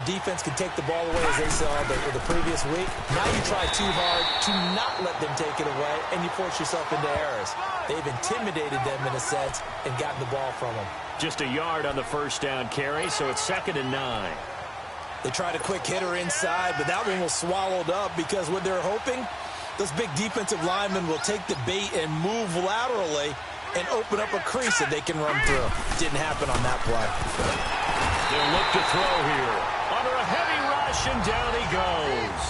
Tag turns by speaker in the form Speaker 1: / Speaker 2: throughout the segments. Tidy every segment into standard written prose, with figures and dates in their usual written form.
Speaker 1: defense can take the ball away as they saw the previous week. Now you try too hard to not let them take it away, and you force yourself into errors. They've intimidated them in a sense and gotten the ball from them.
Speaker 2: Just a yard on the first down carry, so it's 2nd and 9.
Speaker 1: They tried a quick hitter inside, but that one was swallowed up because what they're hoping, those big defensive linemen will take the bait and move laterally and open up a crease that they can run through. Didn't happen on that play.
Speaker 2: They'll look to throw here. Under a heavy rush, and down he goes.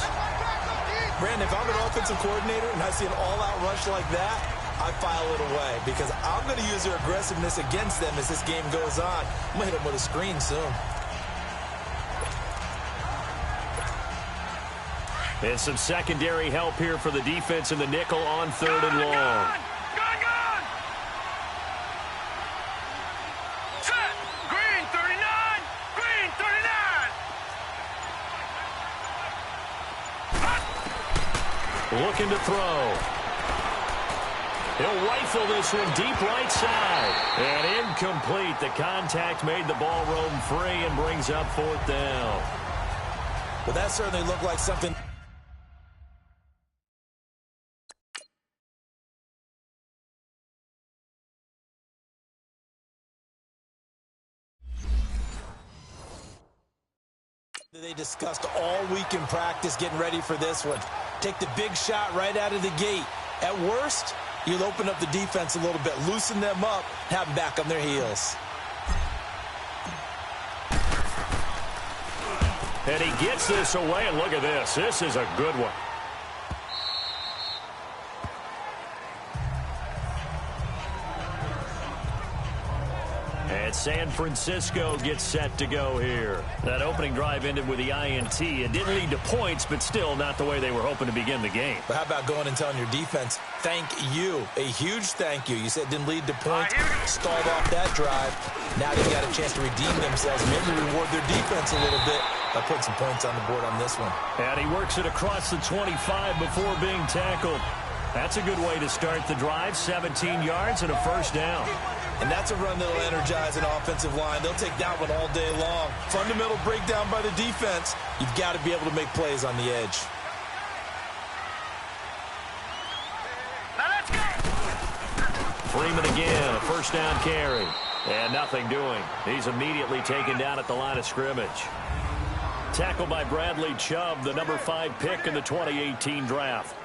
Speaker 1: Brandon, if I'm an offensive coordinator and I see an all-out rush like that, I file it away because I'm going to use their aggressiveness against them as this game goes on. I'm going to hit them with a screen soon.
Speaker 2: And some secondary help here for the defense in the nickel on 3rd and long.
Speaker 3: Gone! Set! Green 39! Green 39!
Speaker 2: Looking to throw. He'll rifle this one deep right side. And incomplete. The contact made the ball roam free and brings up 4th down.
Speaker 1: Well, that certainly looked like something they discussed all week in practice getting ready for this one. Take the big shot right out of the gate. At worst, you'll open up the defense a little bit, loosen them up, have them back on their heels.
Speaker 2: And he gets this away, and look at this. This is a good one. And San Francisco gets set to go here. That opening drive ended with the INT. It didn't lead to points, but still not the way they were hoping to begin the game.
Speaker 1: But how about going and telling your defense, thank you, a huge thank you. You said it didn't lead to points, stalled off that drive. Now they've got a chance to redeem themselves, maybe reward their defense a little bit by putting some points on the board on this one.
Speaker 2: And he works it across the 25 before being tackled. That's a good way to start the drive, 17 yards and a first down.
Speaker 1: And that's a run that'll energize an offensive line. They'll take that one all day long. Fundamental breakdown by the defense. You've got to be able to make plays on the edge.
Speaker 3: Now let's go!
Speaker 2: Freeman again, a first down carry. And nothing doing. He's immediately taken down at the line of scrimmage. Tackled by Bradley Chubb, the number 5 pick in the 2018 draft.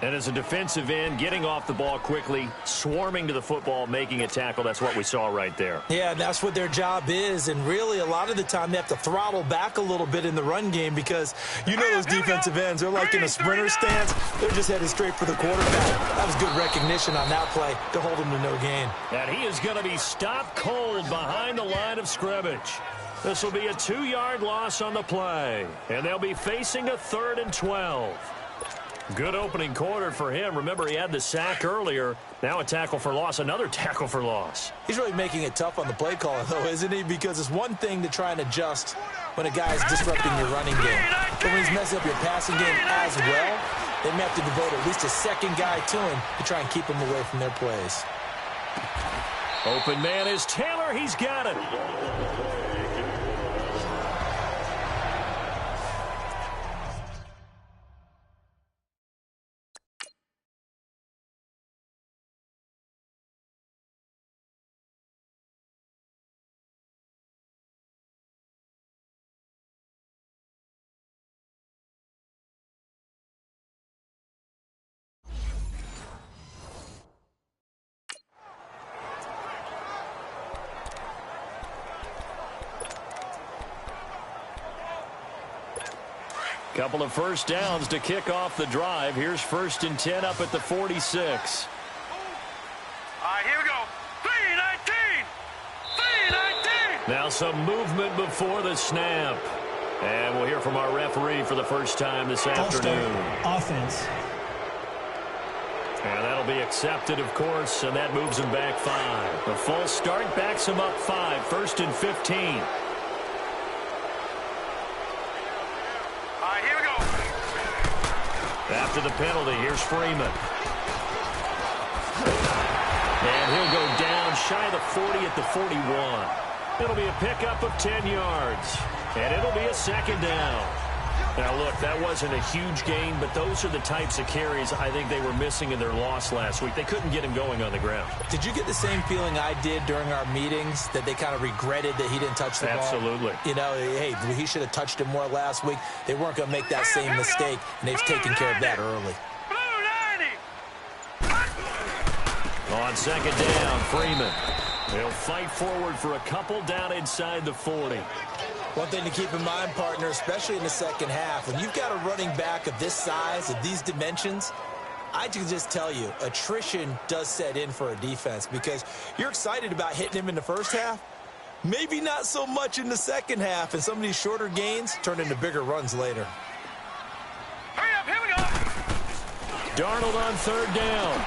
Speaker 2: And as a defensive end, getting off the ball quickly, swarming to the football, making a tackle, that's what we saw right there.
Speaker 1: Yeah, and that's what their job is. And really, a lot of the time, they have to throttle back a little bit in the run game because you know those defensive ends, they're like in a sprinter stance. They're just headed straight for the quarterback. That was good recognition on that play to hold him to no gain.
Speaker 2: And he is going to be stopped cold behind the line of scrimmage. This will be a 2-yard loss on the play. And they'll be facing a 3rd and 12. Good opening quarter for him. Remember, he had the sack earlier. Now a tackle for loss, another tackle for loss.
Speaker 1: He's really making it tough on the play caller, though, isn't he? Because it's one thing to try and adjust when a guy's disrupting your running game. But when he's messing up your passing game as well, they may have to devote at least a second guy to him to try and keep him away from their plays.
Speaker 2: Open man is Taylor. He's got it. Couple of first downs to kick off the drive. Here's 1st and 10 up at the 46.
Speaker 3: All right, here we go. 3-19! 3-19!
Speaker 2: Now some movement before the snap. And we'll hear from our referee for the first time this afternoon.
Speaker 4: Offense.
Speaker 2: And that'll be accepted, of course, and that moves him back 5. The false start backs him up 5. 1st and 15. After the penalty, here's Freeman. And he'll go down shy of the 40 at the 41. It'll be a pickup of 10 yards. And it'll be a second down. Now, look, that wasn't a huge gain, but those are the types of carries I think they were missing in their loss last week. They couldn't get him going on the ground.
Speaker 1: Did you get the same feeling I did during our meetings, that they kind of regretted that he didn't touch the ball?
Speaker 2: Absolutely.
Speaker 1: You know, hey, he should have touched it more last week. They weren't going to make that same mistake, and they've taken care of that early.
Speaker 2: On second down, Freeman. He'll fight forward for a couple down inside the 40.
Speaker 1: One thing to keep in mind, partner, especially in the second half, when you've got a running back of this size, of these dimensions, I can just tell you, attrition does set in for a defense because you're excited about hitting him in the first half. Maybe not so much in the second half, and some of these shorter gains turn into bigger runs later.
Speaker 3: Hurry up, here we go.
Speaker 2: Darnold on third down.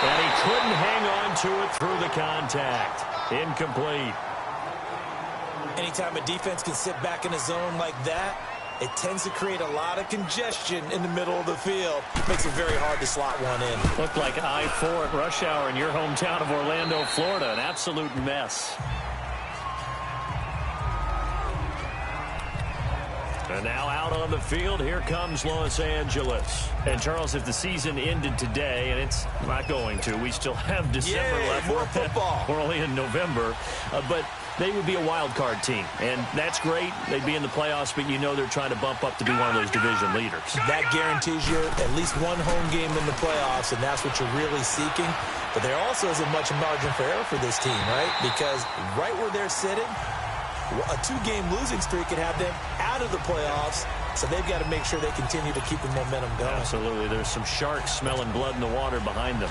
Speaker 2: And he couldn't hang on to it through the contact. Incomplete.
Speaker 1: Anytime a defense can sit back in a zone like that, it tends to create a lot of congestion in the middle of the field. Makes it very hard to slot one in.
Speaker 2: Looked like I-4 at rush hour in your hometown of Orlando, Florida. An absolute mess. And now out on the field, here comes Los Angeles. And, Charles, if the season ended today, and it's not going to, we still have December left.
Speaker 1: More football.
Speaker 2: We're only in November. But they would be a wild card team. And that's great. They'd be in the playoffs, but you know they're trying to bump up to be one of those division leaders.
Speaker 1: That guarantees you at least one home game in the playoffs, and that's what you're really seeking. But there also isn't much margin for error for this team, right? Because right where they're sitting, a two-game losing streak could have them out of the playoffs, so they've got to make sure they continue to keep the momentum going.
Speaker 2: Absolutely. There's some sharks smelling blood in the water behind them.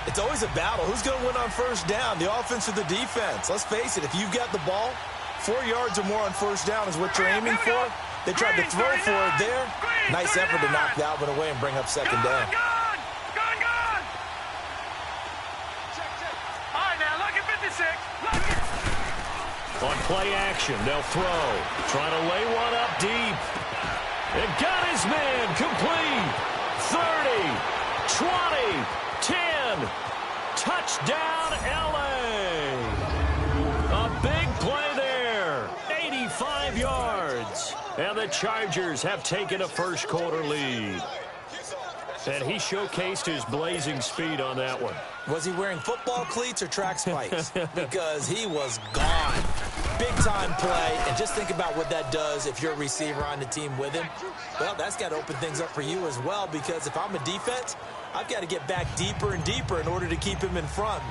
Speaker 1: It's always a battle. Who's going to win on first down, the offense or the defense? Let's face it, if you've got the ball, 4 yards or more on first down is what you're aiming for. They tried to throw for it there. Nice effort to knock that one away and bring up second down.
Speaker 3: Gone. All right, now, look at 56. Look it.
Speaker 2: On play action, they'll throw. Trying to lay one up deep. It got his man complete. 30, 20, 10. Touchdown, L.A. A big play there. 85 yards. And the Chargers have taken a first quarter lead. And he showcased his blazing speed on that one.
Speaker 1: Was he wearing football cleats or track spikes? Because he was gone. Big-time play, and just think about what that does if you're a receiver on the team with him. Well, that's got to open things up for you as well, because if I'm a defense, I've got to get back deeper and deeper in order to keep him in front.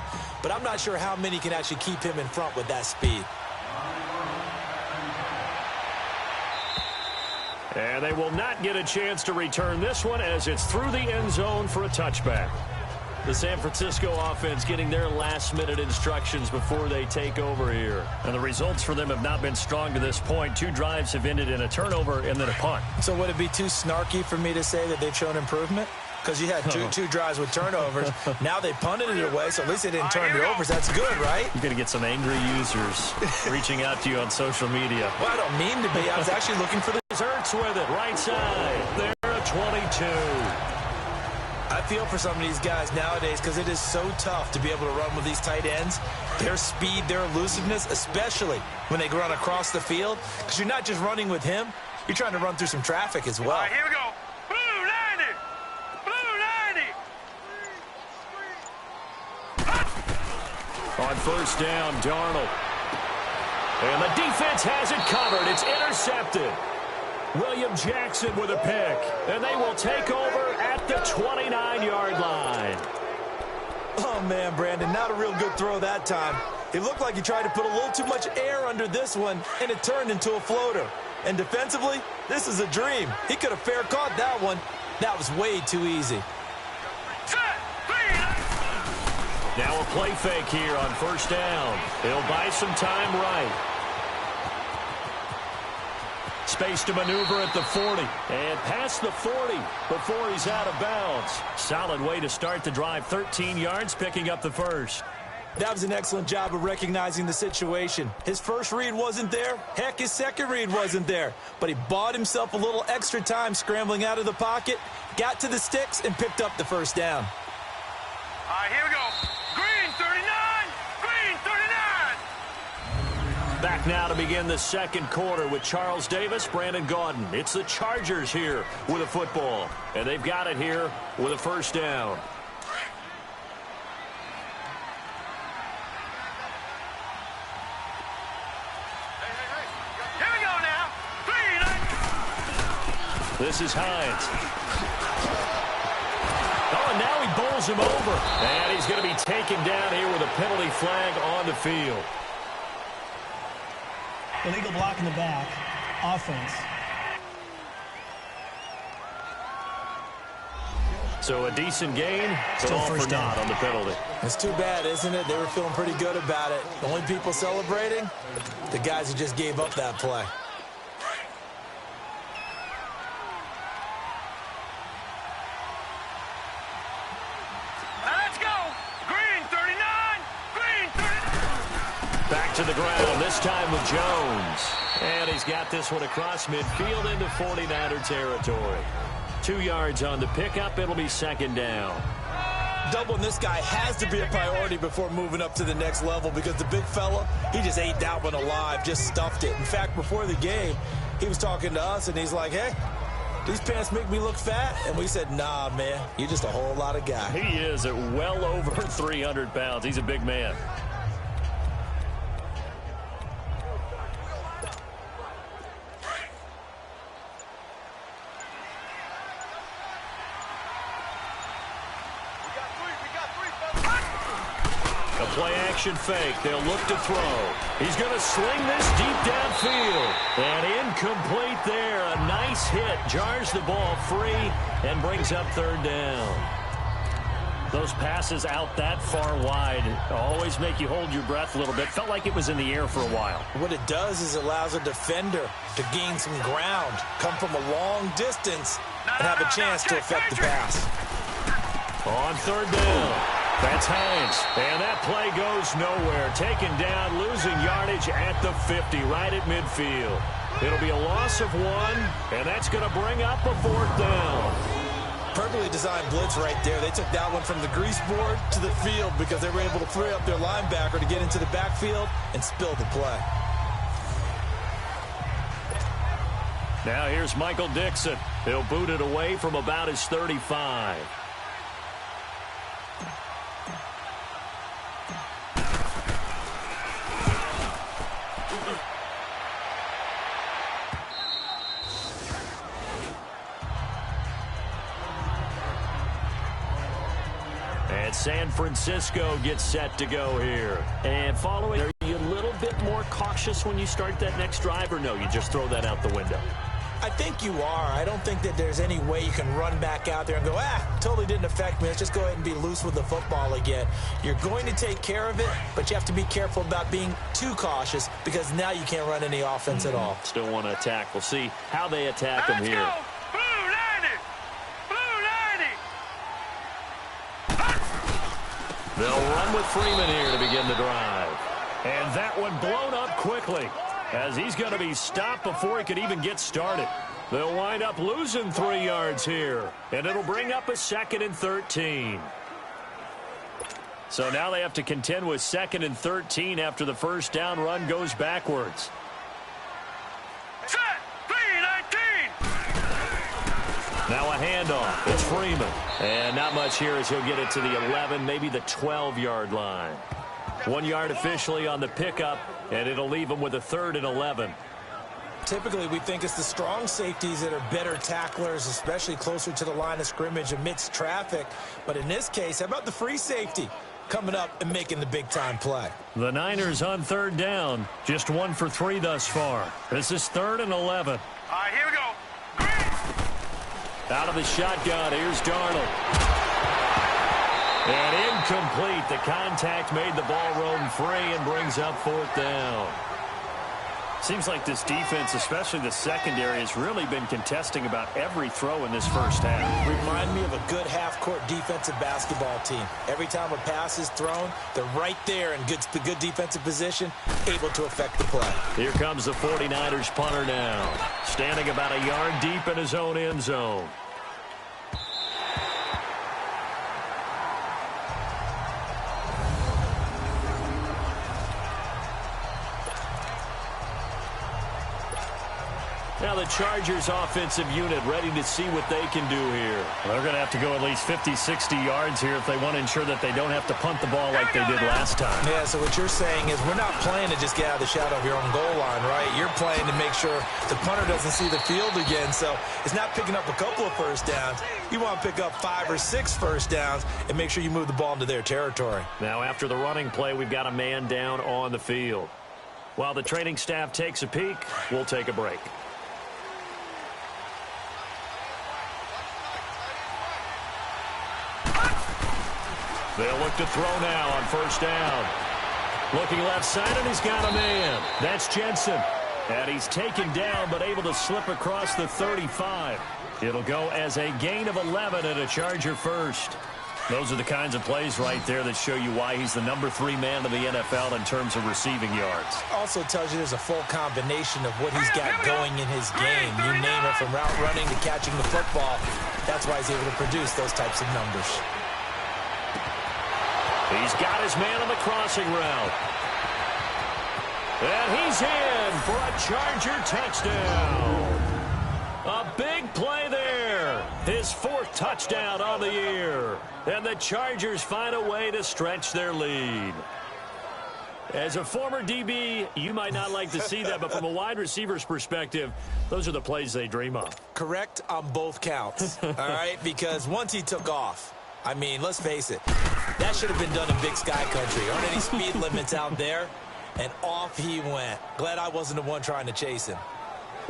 Speaker 1: But I'm not sure how many can actually keep him in front with that speed.
Speaker 2: And they will not get a chance to return this one as it's through the end zone for a touchback. The San Francisco offense getting their last-minute instructions before they take over here. And the results for them have not been strong to this point. 2 drives have ended in a turnover and then a punt.
Speaker 1: So would it be too snarky for me to say that they've shown improvement? Because you had two drives with turnovers. Now they punted it away, so at least they didn't turn it over. So that's good, right?
Speaker 2: You're going to get some angry users reaching out to you on social media.
Speaker 1: Well, I don't mean to be. I was actually looking for the...
Speaker 2: Hurts with it, right side. They're a 22.
Speaker 1: I feel for some of these guys nowadays because it is so tough to be able to run with these tight ends. Their speed, their elusiveness, especially when they run across the field. Because you're not just running with him, you're trying to run through some traffic as well.
Speaker 3: All right, here we go. Blue 90. Blue 90.
Speaker 2: On first down, Darnold. And the defense has it covered. It's intercepted. William Jackson with a pick. And they will take over at the 29-yard line.
Speaker 1: Oh, man, Brandon, not a real good throw that time. It looked like he tried to put a little too much air under this one, and it turned into a floater. And defensively, this is a dream. He could have fair caught that one. That was way too easy.
Speaker 2: Now a play fake here on first down. He'll buy some time right. Space to maneuver at the 40. And past the 40 before he's out of bounds. Solid way to start the drive. 13 yards, picking up the first.
Speaker 1: That was an excellent job of recognizing the situation. His first read wasn't there. Heck, his second read wasn't there. But he bought himself a little extra time scrambling out of the pocket, got to the sticks, and picked up the first down.
Speaker 3: All right, here we go. Green 39. Green 39.
Speaker 2: Back Back now to begin the second quarter with Charles Davis, Brandon Gaudin. It's the Chargers here with a football, and they've got it here with a first down.
Speaker 3: Here we go now.
Speaker 2: This is Hines. Oh, and now he bowls him over. And he's going to be taken down here with a penalty flag on the field.
Speaker 4: Illegal block in the back. Offense.
Speaker 2: So a decent gain, but all for naught on the penalty.
Speaker 1: It's too bad, isn't it? They were feeling pretty good about it. The only people celebrating, the guys who just gave up that play.
Speaker 3: Let's go. Green 39. Green 39.
Speaker 2: Back to the ground, this time with Jones. And he's got this one across midfield into 49er territory. 2 yards on the pickup. It'll be second down.
Speaker 1: Doubling this guy has to be a priority before moving up to the next level because the big fella, he just ate that one alive, just stuffed it. In fact, before the game, he was talking to us, and he's like, hey, these pants make me look fat. And we said, nah, man, you're just a whole lot of guy.
Speaker 2: He is at well over 300 pounds. He's a big man. Play-action fake. They'll look to throw. He's going to sling this deep downfield. And incomplete there. A nice hit. Jars the ball free and brings up third down. Those passes out that far wide always make you hold your breath a little bit. Felt like it was in the air for a while.
Speaker 1: What it does is it allows a defender to gain some ground, come from a long distance, and have a chance to affect the pass.
Speaker 2: On third down. That's Hines, and that play goes nowhere. Taken down, losing yardage at the 50, right at midfield. It'll be a loss of 1, and that's going to bring up a fourth down.
Speaker 1: Perfectly designed blitz right there. They took that one from the grease board to the field because they were able to free up their linebacker to get into the backfield and spill the play.
Speaker 2: Now here's Michael Dixon. He'll boot it away from about his 35. And San Francisco gets set to go here. And following, are you a little bit more cautious when you start that next drive, or no, you just throw that out the window?
Speaker 1: I think you are. I don't think that there's any way you can run back out there and go, totally didn't affect me. Let's just go ahead and be loose with the football again. You're going to take care of it, but you have to be careful about being too cautious because now you can't run any offense at all.
Speaker 2: Still want to attack. We'll see how they attack them here.
Speaker 3: Go. Blue 90. Blue 90.
Speaker 2: They'll run with Freeman here to begin the drive. And that one blown up quickly, as he's going to be stopped before he could even get started. They'll wind up losing 3 yards here, and it'll bring up a 2nd and 13. So now they have to contend with 2nd and 13 after the first down run goes backwards.
Speaker 3: Set. 319.
Speaker 2: Now a handoff. It's Freeman. And not much here as he'll get it to the 11, maybe the 12-yard line. 1 yard officially on the pickup, and it'll leave him with a 3rd and 11.
Speaker 1: Typically, we think it's the strong safeties that are better tacklers, especially closer to the line of scrimmage amidst traffic. But in this case, how about the free safety coming up and making the big-time play?
Speaker 2: The Niners on 3rd down, just 1 for 3 thus far. This is 3rd and 11.
Speaker 3: All right, here we go. Green.
Speaker 2: Out of the shotgun, here's Darnold. And incomplete. The contact made the ball roam free and brings up 4th down. Seems like this defense, especially the secondary, has really been contesting about every throw in this first half.
Speaker 1: Remind me of a good half-court defensive basketball team. Every time a pass is thrown, they're right there in good defensive position, able to affect the play.
Speaker 2: Here comes the 49ers punter now, standing about a yard deep in his own end zone. Now the Chargers offensive unit ready to see what they can do here.
Speaker 5: They're going to have to go at least 50, 60 yards here if they want to ensure that they don't have to punt the ball like they did last time.
Speaker 1: Yeah, so what you're saying is we're not playing to just get out of the shadow of your own goal line, right? You're playing to make sure the punter doesn't see the field again. So it's not picking up a couple of first downs. You want to pick up 5 or 6 first downs and make sure you move the ball into their territory.
Speaker 2: Now after the running play, we've got a man down on the field. While the training staff takes a peek, we'll take a break. They'll look to throw now on first down. Looking left side, and he's got a man. That's Jensen. And he's taken down, but able to slip across the 35. It'll go as a gain of 11 and a Charger first. Those are the kinds of plays right there that show you why he's the number 3 man of the NFL in terms of receiving yards.
Speaker 1: Also tells you there's a full combination of what he's got going in his game. You name it, from route running to catching the football. That's why he's able to produce those types of numbers.
Speaker 2: He's got his man on the crossing route. And he's in for a Charger touchdown. A big play there. His 4th touchdown on the year. And the Chargers find a way to stretch their lead. As a former DB, you might not like to see that, but from a wide receiver's perspective, those are the plays they dream of.
Speaker 1: Correct on both counts, all right? Because once he took off, I mean, let's face it, that should have been done in Big Sky Country. Aren't any speed limits out there? And off he went. Glad I wasn't the one trying to chase him.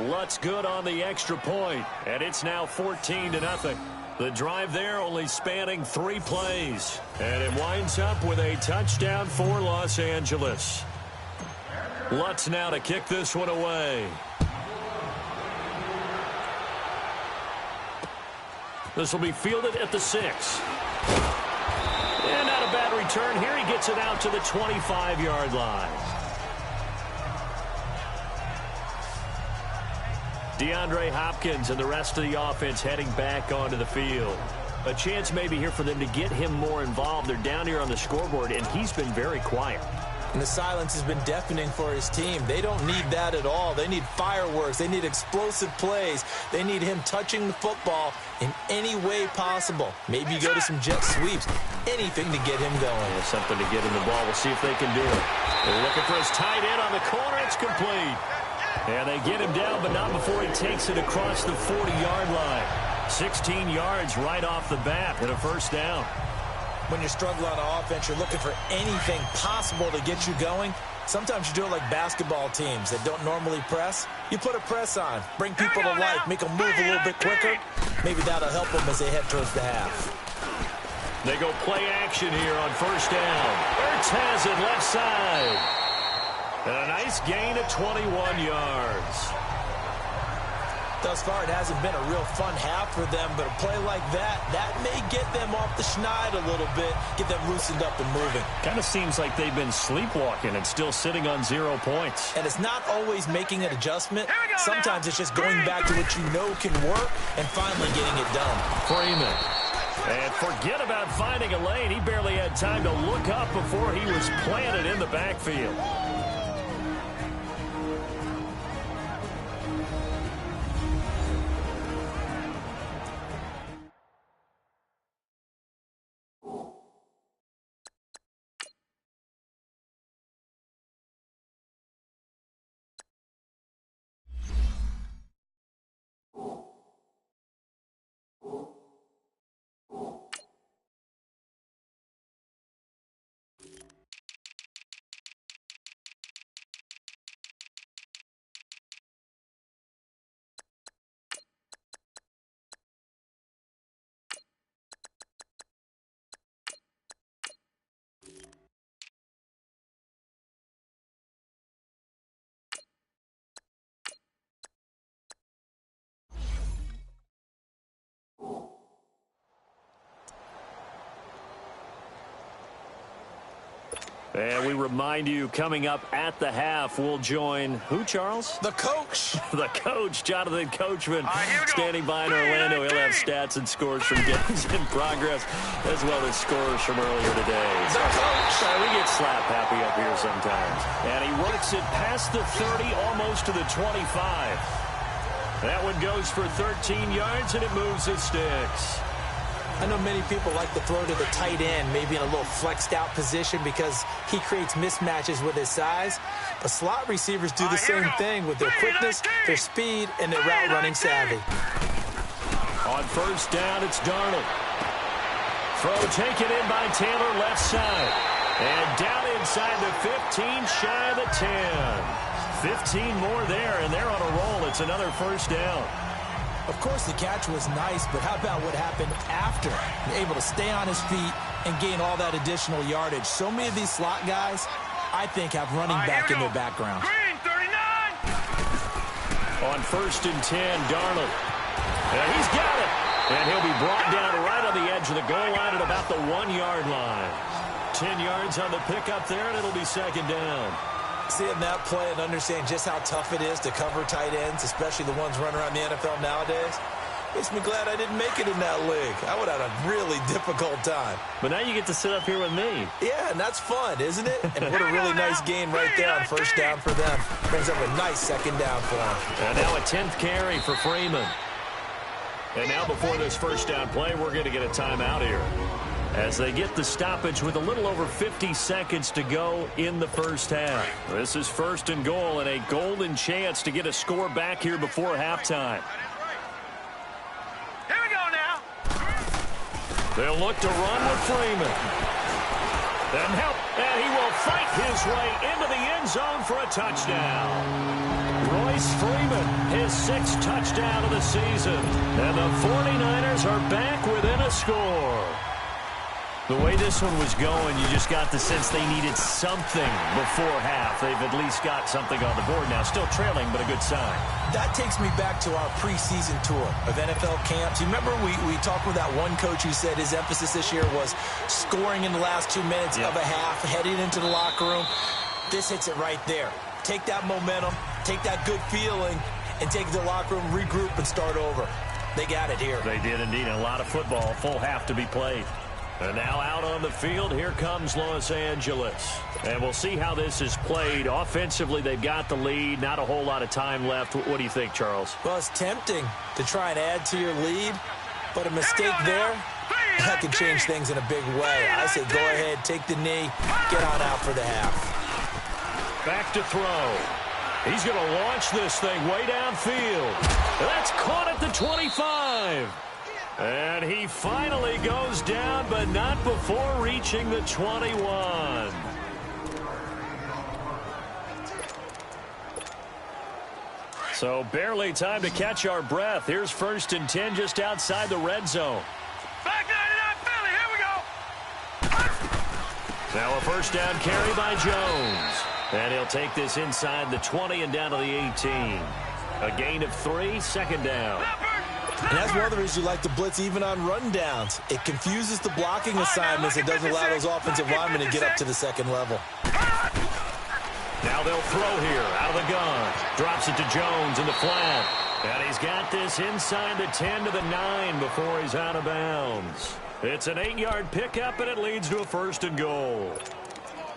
Speaker 2: Lutz good on the extra point, and it's now 14-0. The drive there only spanning 3 plays. And it winds up with a touchdown for Los Angeles. Lutz now to kick this one away. This will be fielded at the 6. And not a bad return here. He gets it out to the 25-yard line. DeAndre Hopkins and the rest of the offense heading back onto the field. A chance maybe here for them to get him more involved. They're down here on the scoreboard, and he's been very quiet.
Speaker 1: And the silence has been deafening for his team. They don't need that at all. They need fireworks. They need explosive plays. They need him touching the football in any way possible. Maybe you go to some jet sweeps. Anything to get him going.
Speaker 2: Yeah, something to get him the ball. We'll see if they can do it. They're looking for his tight end on the corner. It's complete. And they get him down, but not before he takes it across the 40-yard line. 16 yards right off the bat and a first down.
Speaker 1: When you're struggling on offense, you're looking for anything possible to get you going. Sometimes you do it like basketball teams that don't normally press. You put a press on, bring people to life, make them move a little bit quicker. Maybe that'll help them as they head towards the half.
Speaker 2: They go play action here on first down. Ertz has it left side. And a nice gain of 21 yards.
Speaker 1: Thus far, it hasn't been a real fun half for them, but a play like that may get them off the schneid a little bit, get them loosened up and moving.
Speaker 5: Kind of seems like they've been sleepwalking and still sitting on 0 points.
Speaker 1: And it's not always making an adjustment. Sometimes it's just going back to what you know can work and finally getting it done.
Speaker 2: Freeman. And forget about finding a lane. He barely had time to look up before he was planted in the backfield. And we remind you, coming up at the half, we'll join who, Charles?
Speaker 1: The coach.
Speaker 2: The coach, Jonathan Coachman, standing by in Orlando. He'll have stats and scores from games in progress, as well as scores from earlier today.
Speaker 1: The coach.
Speaker 2: We get slap happy up here sometimes. And he works it past the 30, almost to the 25. That one goes for 13 yards, and it moves the sticks.
Speaker 1: I know many people like to throw to the tight end, maybe in a little flexed out position because he creates mismatches with his size. But slot receivers do the same thing with their quickness, their speed, and their route running savvy.
Speaker 2: On first down, it's Darnold. Throw taken in by Taylor, left side. And down inside the 15, shy of the 10. 15 more there, and they're on a roll. It's another first down.
Speaker 1: Of course, the catch was nice, but how about what happened after? Able to stay on his feet and gain all that additional yardage. So many of these slot guys, I think, have running back in their background.
Speaker 3: Green, 39.
Speaker 2: On first and 10, Darnold. And he's got it. And he'll be brought down right on the edge of the goal line at about the 1-yard line. 10 yards on the pickup there, and it'll be second down.
Speaker 1: Seeing that play and understand just how tough it is to cover tight ends, especially the ones running around the NFL nowadays, makes me glad I didn't make it in that league. I would have had a really difficult time.
Speaker 5: But now you get to sit up here with me.
Speaker 1: Yeah, and that's fun, isn't it? And what a really nice gain right there on first down for them. Brings up a nice second down for them.
Speaker 2: And now a 10th carry for Freeman. And now before this first down play, we're going to get a timeout here, as they get the stoppage with a little over 50 seconds to go in the first half. This is first and goal and a golden chance to get a score back here before halftime.
Speaker 3: Here we go now.
Speaker 2: They'll look to run with Freeman. Then help, and he will fight his way into the end zone for a touchdown. Royce Freeman, his 6th touchdown of the season. And the 49ers are back within a score. The way this one was going, you just got the sense they needed something before half. They've at least got something on the board now. Still trailing, but a good sign.
Speaker 1: That takes me back to our preseason tour of NFL camps. You remember we talked with that one coach who said his emphasis this year was scoring in the last 2 minutes of a half, heading into the locker room. This hits it right there. Take that momentum, take that good feeling, and take it to the locker room, regroup, and start over. They got it here.
Speaker 2: They did indeed. A lot of football, full half to be played. And now out on the field, here comes Los Angeles. And we'll see how this is played. Offensively, they've got the lead. Not a whole lot of time left. What do you think, Charles?
Speaker 1: Well, it's tempting to try and add to your lead, but a mistake there, that could change things in a big way. I say go ahead, take the knee, get on out for the half.
Speaker 2: Back to throw. He's going to launch this thing way downfield. That's caught at the 25. And he finally goes down, but not before reaching the 21. So barely time to catch our breath. Here's first and 10 just outside the red zone.
Speaker 3: Back 99 Philly, here we go.
Speaker 2: Now a first down carry by Jones. And he'll take this inside the 20 and down to the 18. A gain of 3, second down.
Speaker 1: And that's one of the reasons you like to blitz even on rundowns. It confuses the blocking assignments and doesn't allow those offensive linemen to get up to the second level.
Speaker 2: Now they'll throw here out of the gun. Drops it to Jones in the flat. And he's got this inside the 10 to the 9 before he's out of bounds. It's an 8-yard pickup, and it leads to a first and goal.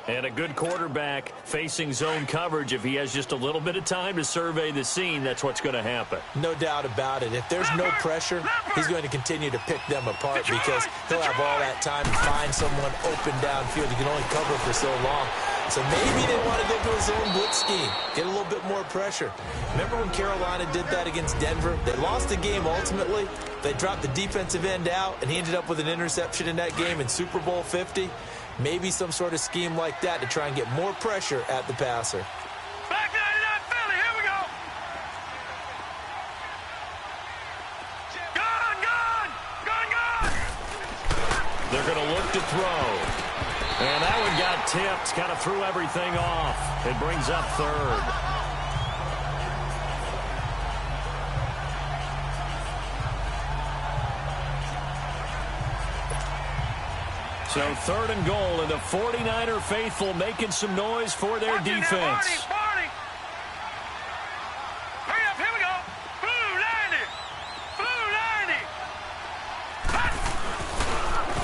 Speaker 2: And a good quarterback facing zone coverage, if he has just a little bit of time to survey the scene, that's what's going to happen.
Speaker 1: No doubt about it. If there's no pressure, he's going to continue to pick them apart because he'll have all that time to find someone open downfield. He can only cover for so long. So maybe they want to go to a zone blitz scheme, get a little bit more pressure. Remember when Carolina did that against Denver? They lost the game ultimately. They dropped the defensive end out, and he ended up with an interception in that game in Super Bowl 50. Maybe some sort of scheme like that to try and get more pressure at the passer.
Speaker 3: Back 99 Philly, here we go. Gone, gone, gone, gone.
Speaker 2: They're going to look to throw. And that one got tipped, kind of threw everything off. It brings up third. So third and goal, and the 49er faithful making some noise for their defense.
Speaker 3: Hurry up, here we go. Blue 90. Blue 90.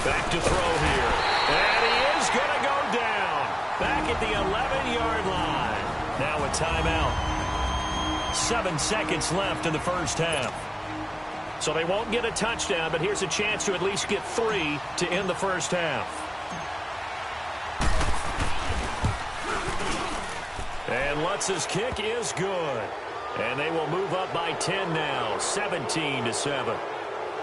Speaker 2: Back to throw here. And he is going to go down. Back at the 11-yard line. Now a timeout. 7 seconds left in the first half. So they won't get a touchdown, but here's a chance to at least get 3 to end the first half. And Lutz's kick is good. And they will move up by 10 now, 17-7.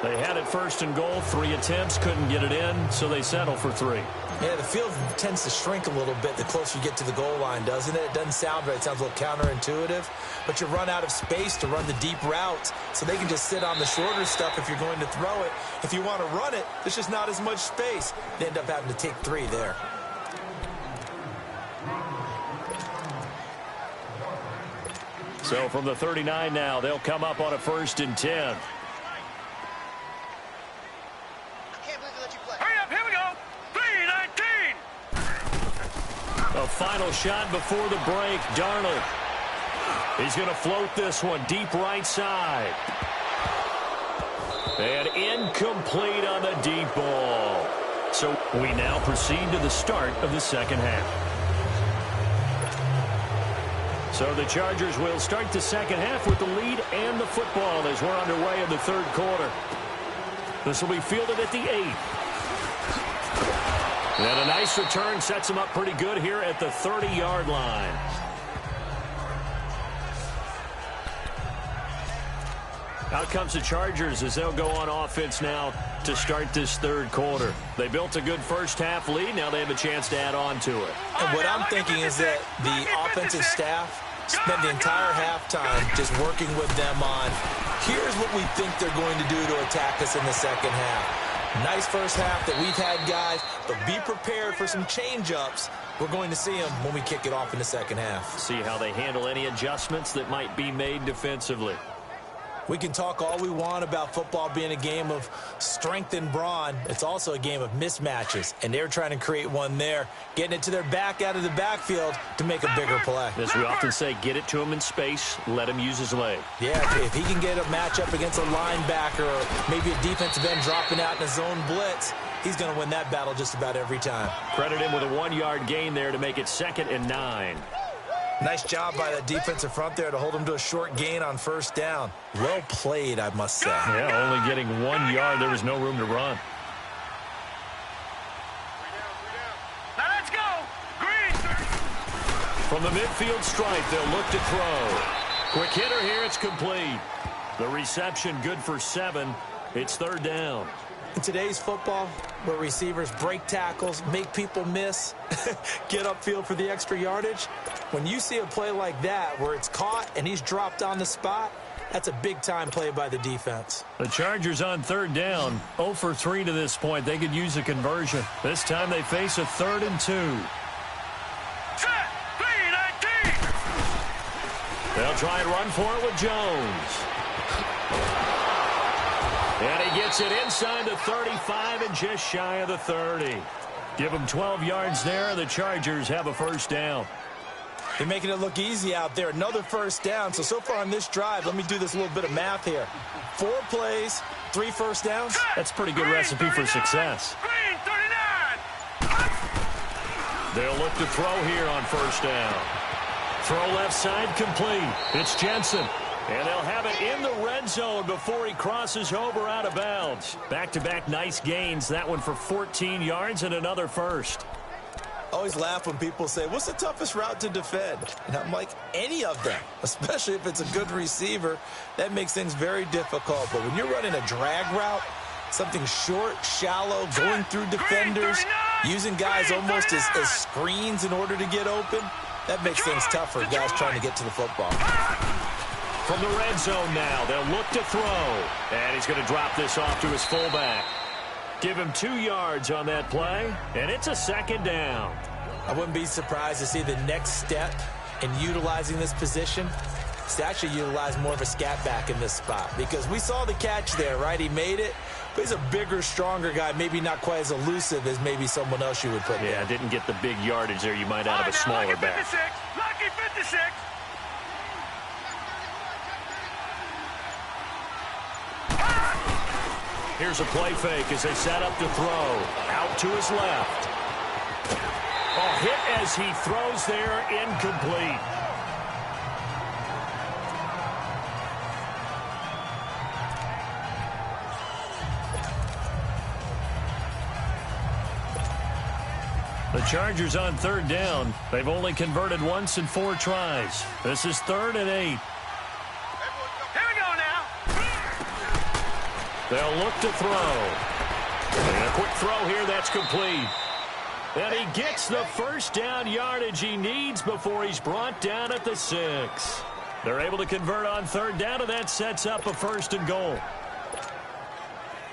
Speaker 2: They had it 1st and goal, 3 attempts, couldn't get it in, so they settle for 3.
Speaker 1: Yeah, the field tends to shrink a little bit the closer you get to the goal line, doesn't it? It doesn't sound right. It sounds a little counterintuitive. But you run out of space to run the deep routes, so they can just sit on the shorter stuff if you're going to throw it. If you want to run it, there's just not as much space. They end up having to take 3 there.
Speaker 2: So from the 39 now, they'll come up on a 1st and 10. A final shot before the break. Darnold. He's going to float this one deep right side. And incomplete on the deep ball. So we now proceed to the start of the second half. So the Chargers will start the second half with the lead and the football as we're underway in the 3rd quarter. This will be fielded at the 8. And a nice return sets them up pretty good here at the 30-yard line. Out comes the Chargers as they'll go on offense now to start this 3rd quarter. They built a good first half lead. Now they have a chance to add on to it.
Speaker 1: And what I'm thinking is that the offensive staff spend the entire halftime just working with them on, here's what we think they're going to do to attack us in the second half. Nice first half that we've had, guys, but be prepared for some change-ups. We're going to see them when we kick it off in the second half.
Speaker 2: See how they handle any adjustments that might be made defensively.
Speaker 1: We can talk all we want about football being a game of strength and brawn. It's also a game of mismatches, and they're trying to create one there, getting it to their back out of the backfield to make a bigger play.
Speaker 2: As we often say, get it to him in space, let him use his leg.
Speaker 1: Yeah, if he can get a matchup against a linebacker or maybe a defensive end dropping out in a zone blitz, he's going to win that battle just about every time.
Speaker 2: Credit him with a 1-yard gain there to make it 2nd and 9.
Speaker 1: Nice job by the defensive front there to hold him to a short gain on 1st down. Well played, I must say.
Speaker 5: Yeah, only getting 1 yard. There was no room to run.
Speaker 3: Now let's go. Green.
Speaker 2: From the midfield stripe, they'll look to throw. Quick hitter here. It's complete. The reception good for 7. It's 3rd down.
Speaker 1: In today's football, where receivers break tackles, make people miss, get upfield for the extra yardage, when you see a play like that where it's caught and he's dropped on the spot, that's a big-time play by the defense.
Speaker 5: The Chargers on 3rd down, 0 for 3 to this point. They could use a conversion. This time they face a 3rd and 2.
Speaker 3: Set. 3-19.
Speaker 2: They'll try and run for it with Jones. And he gets it inside the 35 and just shy of the 30.
Speaker 5: Give them 12 yards there. The Chargers have a 1st down.
Speaker 1: They're making it look easy out there. Another 1st down. So far on this drive, let me do this little bit of math here. 4 plays, 3 1st downs.
Speaker 5: That's a pretty good recipe for success.
Speaker 3: Green 39.
Speaker 2: They'll look to throw here on 1st down. Throw left side complete. It's Jensen. And they'll have it in the red zone before he crosses over out of bounds. Back-to-back nice gains. That one for 14 yards and another 1st.
Speaker 1: Always laugh when people say, what's the toughest route to defend? And I'm like, any of them, especially if it's a good receiver. That makes things very difficult. But when you're running a drag route, something short, shallow, going through defenders, using guys almost as screens in order to get open, that makes things tough for guys trying to get to the football.
Speaker 2: From the red zone now, they'll look to throw. And he's going to drop this off to his fullback. Give him 2 yards on that play, and it's a 2nd down.
Speaker 1: I wouldn't be surprised to see the next step in utilizing this position is to actually utilize more of a scat back in this spot. Because we saw the catch there, right? He made it, but he's a bigger, stronger guy, maybe not quite as elusive as maybe someone else you would put in.
Speaker 2: Yeah, didn't get the big yardage there you might out of a smaller back.
Speaker 3: Lucky 56.
Speaker 2: Here's a play fake as they set up to throw. Out to his left. A hit as he throws there, incomplete.
Speaker 5: The Chargers on third down. They've only converted once in 4 tries. This is 3rd and 8.
Speaker 3: Here we go now.
Speaker 2: They'll look to throw. And a quick throw here, that's complete. And he gets the first down yardage he needs before he's brought down at the 6. They're able to convert on third down, and that sets up a 1st and goal.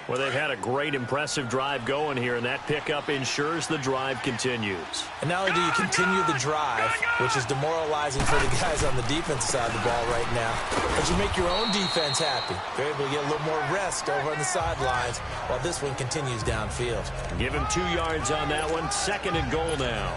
Speaker 2: Well, they've had a great, impressive drive going here, and that pickup ensures the drive continues.
Speaker 1: And not only do you continue the drive, which is demoralizing for the guys on the defensive side of the ball right now, but you make your own defense happy. They're able to get a little more rest over on the sidelines while this one continues downfield.
Speaker 2: Give him 2 yards on that one. 2nd and goal now.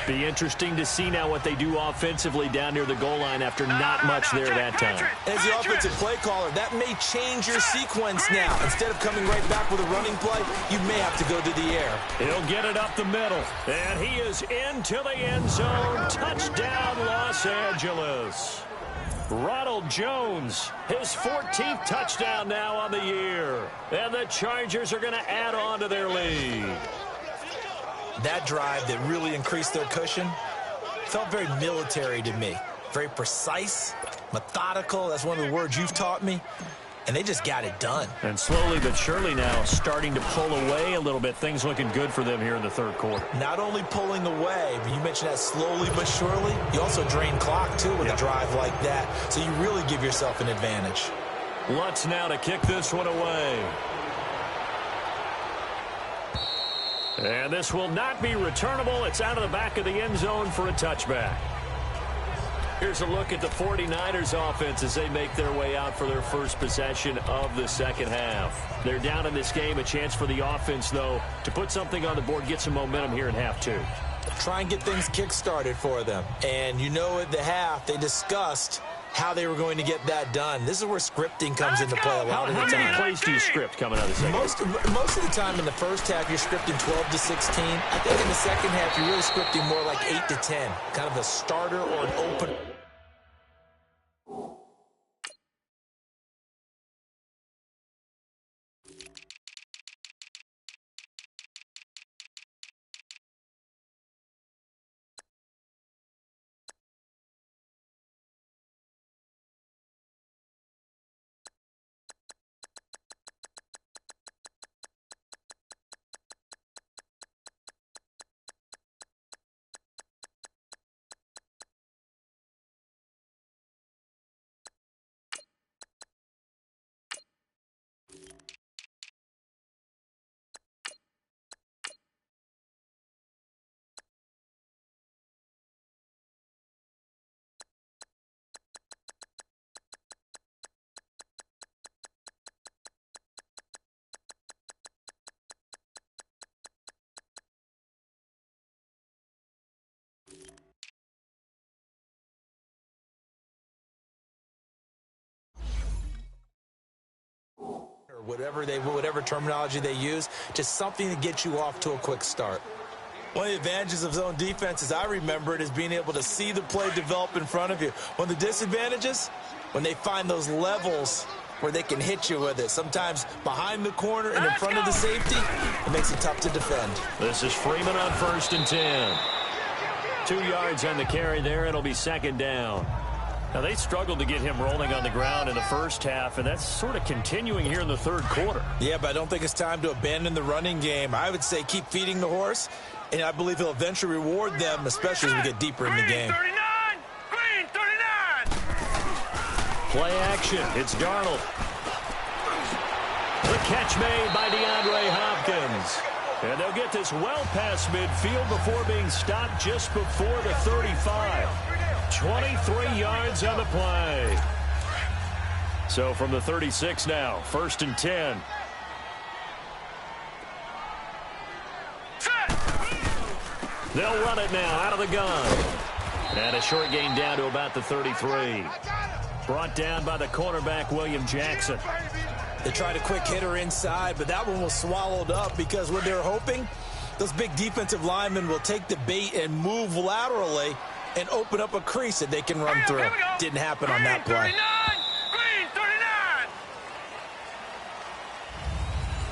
Speaker 2: Be interesting to see now what they do offensively down near the goal line after not much there that time.
Speaker 1: As the offensive play caller, that may change your sequence now. Instead of coming right back with a running play, you may have to go to the air.
Speaker 2: He'll get it up the middle. And he is into the end zone. Touchdown, Los Angeles. Ronald Jones, his 14th touchdown now on the year. And the Chargers are going to add on to their lead.
Speaker 1: That drive that really increased their cushion felt very military to me. Very precise, methodical. That's one of the words you've taught me. And they just got it done.
Speaker 2: And slowly but surely now starting to pull away a little bit. Things looking good for them here in the 3rd quarter.
Speaker 1: Not only pulling away, but you mentioned that slowly but surely. You also drain clock, too, with a drive like that. So you really give yourself an advantage.
Speaker 2: Lutz now to kick this one away. And this will not be returnable. It's out of the back of the end zone for a touchback. Here's a look at the 49ers offense as they make their way out for their first possession of the 2nd half. They're down in this game. A chance for the offense, though, to put something on the board, get some momentum here in half 2.
Speaker 1: Try and get things kick-started for them. And you know at the half, they discussed how they were going to get that done. This is where scripting comes into play a lot of the time.
Speaker 2: How many plays do you script coming out of the second?
Speaker 1: Most of the time in the first half, you're scripting 12 to 16. I think in the second half, you're really scripting more like 8 to 10. Kind of a starter or an open. Whatever terminology they use, just something to get you off to a quick start. One of the advantages of zone defense, as I remember it, is being able to see the play develop in front of you. One of the disadvantages, when they find those levels where they can hit you with it. Sometimes behind the corner and in front of the safety, it makes it tough to defend.
Speaker 2: This is Freeman on 1st and 10. 2 yards on the carry there. It'll be 2nd down. Now, they struggled to get him rolling on the ground in the first half, and that's sort of continuing here in the 3rd quarter.
Speaker 1: Yeah, but I don't think it's time to abandon the running game. I would say keep feeding the horse, and I believe he'll eventually reward them, especially as we get deeper in the game.
Speaker 3: Green 39!
Speaker 2: Play action. It's Darnold. The catch made by DeAndre Hopkins. And they'll get this well past midfield before being stopped just before the 35. 23 yards on the play. So from the 36 now, 1st and 10. They'll run it now out of the gun. And a short gain down to about the 33. Brought down by the cornerback, William Jackson.
Speaker 1: They tried a quick hitter inside, but that one was swallowed up because what they're hoping, those big defensive linemen will take the bait and move laterally and open up a crease that they can run through. Didn't happen on that play.
Speaker 3: Green 39!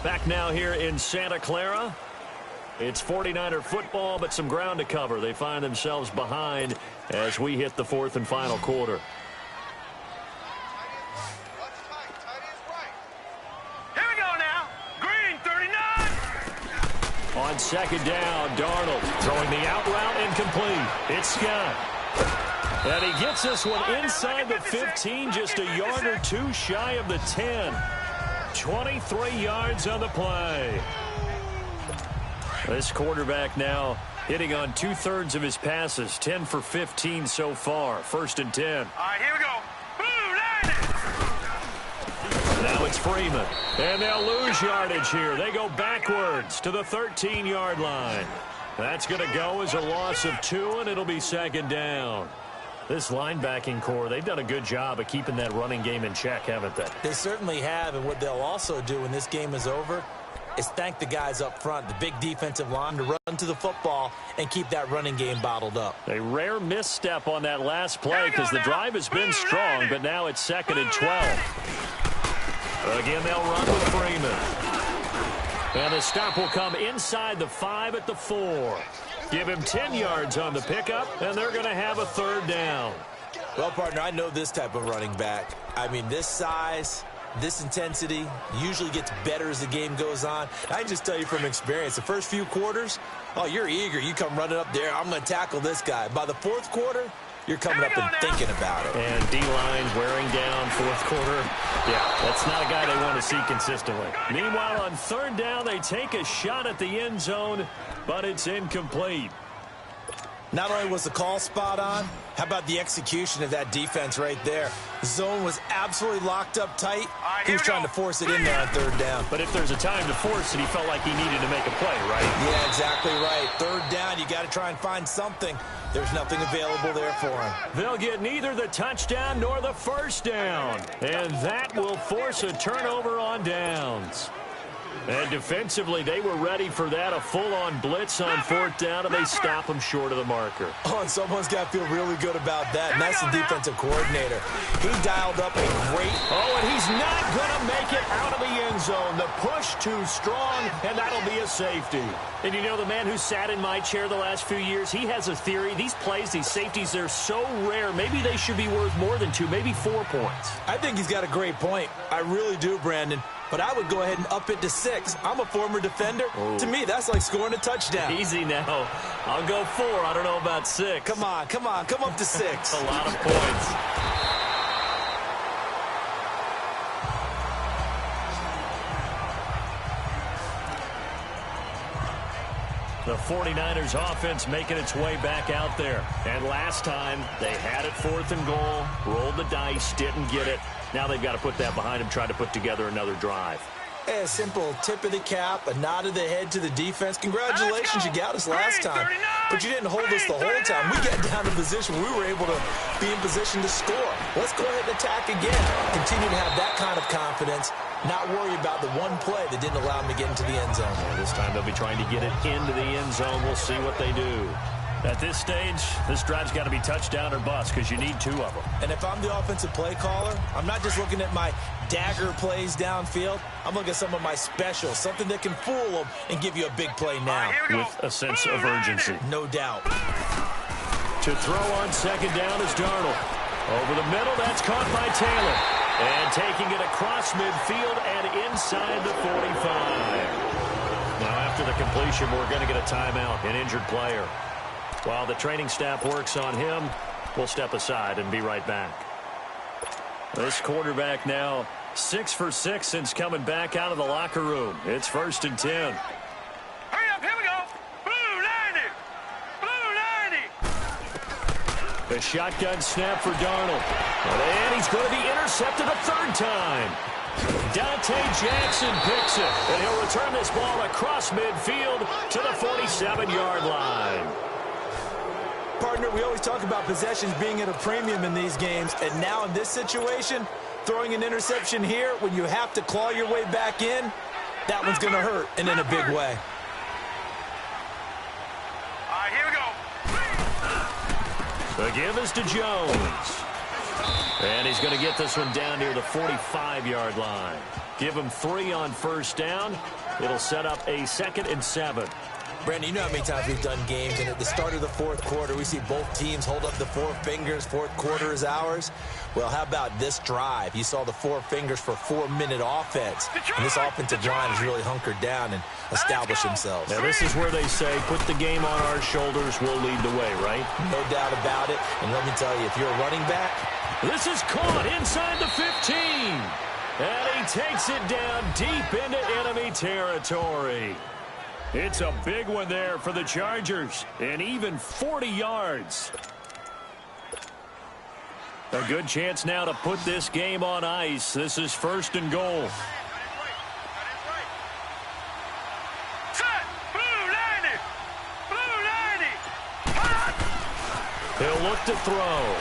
Speaker 2: Back now here in Santa Clara. It's 49er football, but some ground to cover. They find themselves behind as we hit the fourth and final quarter.
Speaker 3: Here we go now. Green 39.
Speaker 2: On second down, Darnold throwing the out route incomplete. It's Scott. And he gets this one inside the 15, just a yard or two shy of the 10. 23 yards on the play. This quarterback now hitting on 2/3 of his passes, 10 for 15 so far. First and 10.
Speaker 3: All right, here we go. Blue 90.
Speaker 2: Now it's Freeman. And they'll lose yardage here. They go backwards to the 13-yard line. That's going to go as a loss of 2, and it'll be second down. This linebacking core, they've done a good job of keeping that running game in check, haven't they?
Speaker 1: They certainly have, and what they'll also do when this game is over is thank the guys up front, the big defensive line, to run to the football and keep that running game bottled up.
Speaker 2: A rare misstep on that last play because the drive has been strong, but now it's second and 12. Again, they'll run with Freeman. And the stop will come inside the 5 at the 4. Give him 10 yards on the pickup, and they're going to have a third down.
Speaker 1: Well, partner, I know this type of running back. I mean, this size, this intensity usually gets better as the game goes on. I can just tell you from experience, the first few quarters, oh, you're eager. You come running up there, I'm going to tackle this guy. By the fourth quarter, you're coming up and thinking about it.
Speaker 2: And D-line wearing down fourth quarter. Yeah, that's not a guy they want to see consistently. Meanwhile, on third down, they take a shot at the end zone, but it's incomplete.
Speaker 1: Not only was the call spot on, how about the execution of that defense right there? The zone was absolutely locked up tight. He was trying to force it in there on third down.
Speaker 2: But if there's a time to force it, he felt like he needed to make a play, right?
Speaker 1: Yeah, exactly right. Third down, you got to try and find something. There's nothing available there for him.
Speaker 2: They'll get neither the touchdown nor the first down. And that will force a turnover on downs. And defensively, they were ready for that, a full-on blitz on fourth down, and they stop them short of the marker.
Speaker 1: Oh, and someone's got to feel really good about that, and that's the defensive coordinator. He dialed up a great...
Speaker 2: Oh, and he's not going to make it out of the end zone. The push too strong, and that'll be a safety. And you know, the man who sat in my chair the last few years, he has a theory. These plays, these safeties, they're so rare. Maybe they should be worth more than 2, maybe 4 points.
Speaker 1: I think he's got a great point. I really do, Brandon. But I would go ahead and up it to 6. I'm a former defender. To me, that's like scoring a touchdown.
Speaker 2: Easy now. I'll go 4. I don't know about 6.
Speaker 1: Come on. Come up to 6.
Speaker 2: A lot of points. The 49ers offense making its way back out there. And last time, they had it 4th and goal, rolled the dice, didn't get it. Now they've got to put that behind them, try to put together another drive.
Speaker 1: A simple tip of the cap, a nod of the head to the defense. Congratulations, you got us last time. But you didn't hold us the whole time. We got down to position where we were able to be in position to score. Let's go ahead and attack again. Continue to have that kind of confidence. Not worry about the one play that didn't allow them to get into the end zone.
Speaker 2: Well, this time they'll be trying to get it into the end zone. We'll see what they do. At this stage, this drive's got to be touchdown or bust because you need 2 of them.
Speaker 1: And if I'm the offensive play caller, I'm not just looking at my dagger plays downfield. I'm looking at some of my specials, something that can fool them and give you a big play now.
Speaker 2: With a sense of urgency.
Speaker 1: No doubt.
Speaker 2: To throw on second down is Darnold. Over the middle, that's caught by Taylor. And taking it across midfield and inside the 45. Now after the completion, we're going to get a timeout, an injured player. While the training staff works on him, we'll step aside and be right back. This quarterback now 6 for 6 since coming back out of the locker room. It's 1st and 10.
Speaker 3: Hurry up, here we go. Blue 90. Blue 90.
Speaker 2: The shotgun snap for Darnold. And he's going to be intercepted a 3rd time. Dante Jackson picks it. And he'll return this ball across midfield to the 47-yard line.
Speaker 1: Partner, we always talk about possessions being at a premium in these games, and now in this situation, throwing an interception here when you have to claw your way back in, that one's going to hurt, and in a big way.
Speaker 3: All right, here we go.
Speaker 2: The give is to Jones. And he's going to get this one down near the 45-yard line. Give him 3 on first down. It'll set up a 2nd and 7.
Speaker 1: Brandon, you know how many times we've done games, and at the start of the fourth quarter, we see both teams hold up the four fingers. Fourth quarter is ours. Well, how about this drive? You saw the four fingers for 4-minute offense, and this offensive line has really hunkered down and established themselves.
Speaker 5: Now, this is where they say, put the game on our shoulders, we'll lead the way, right?
Speaker 1: No doubt about it. And let me tell you, if you're a running back,
Speaker 5: this is caught inside the 15. And he takes it down deep into enemy territory. It's a big one there for the Chargers, and even 40 yards. A good chance now to put this game on ice. This is 1st and goal.
Speaker 3: Set. Blue 90. Blue 90.
Speaker 5: He'll look to throw.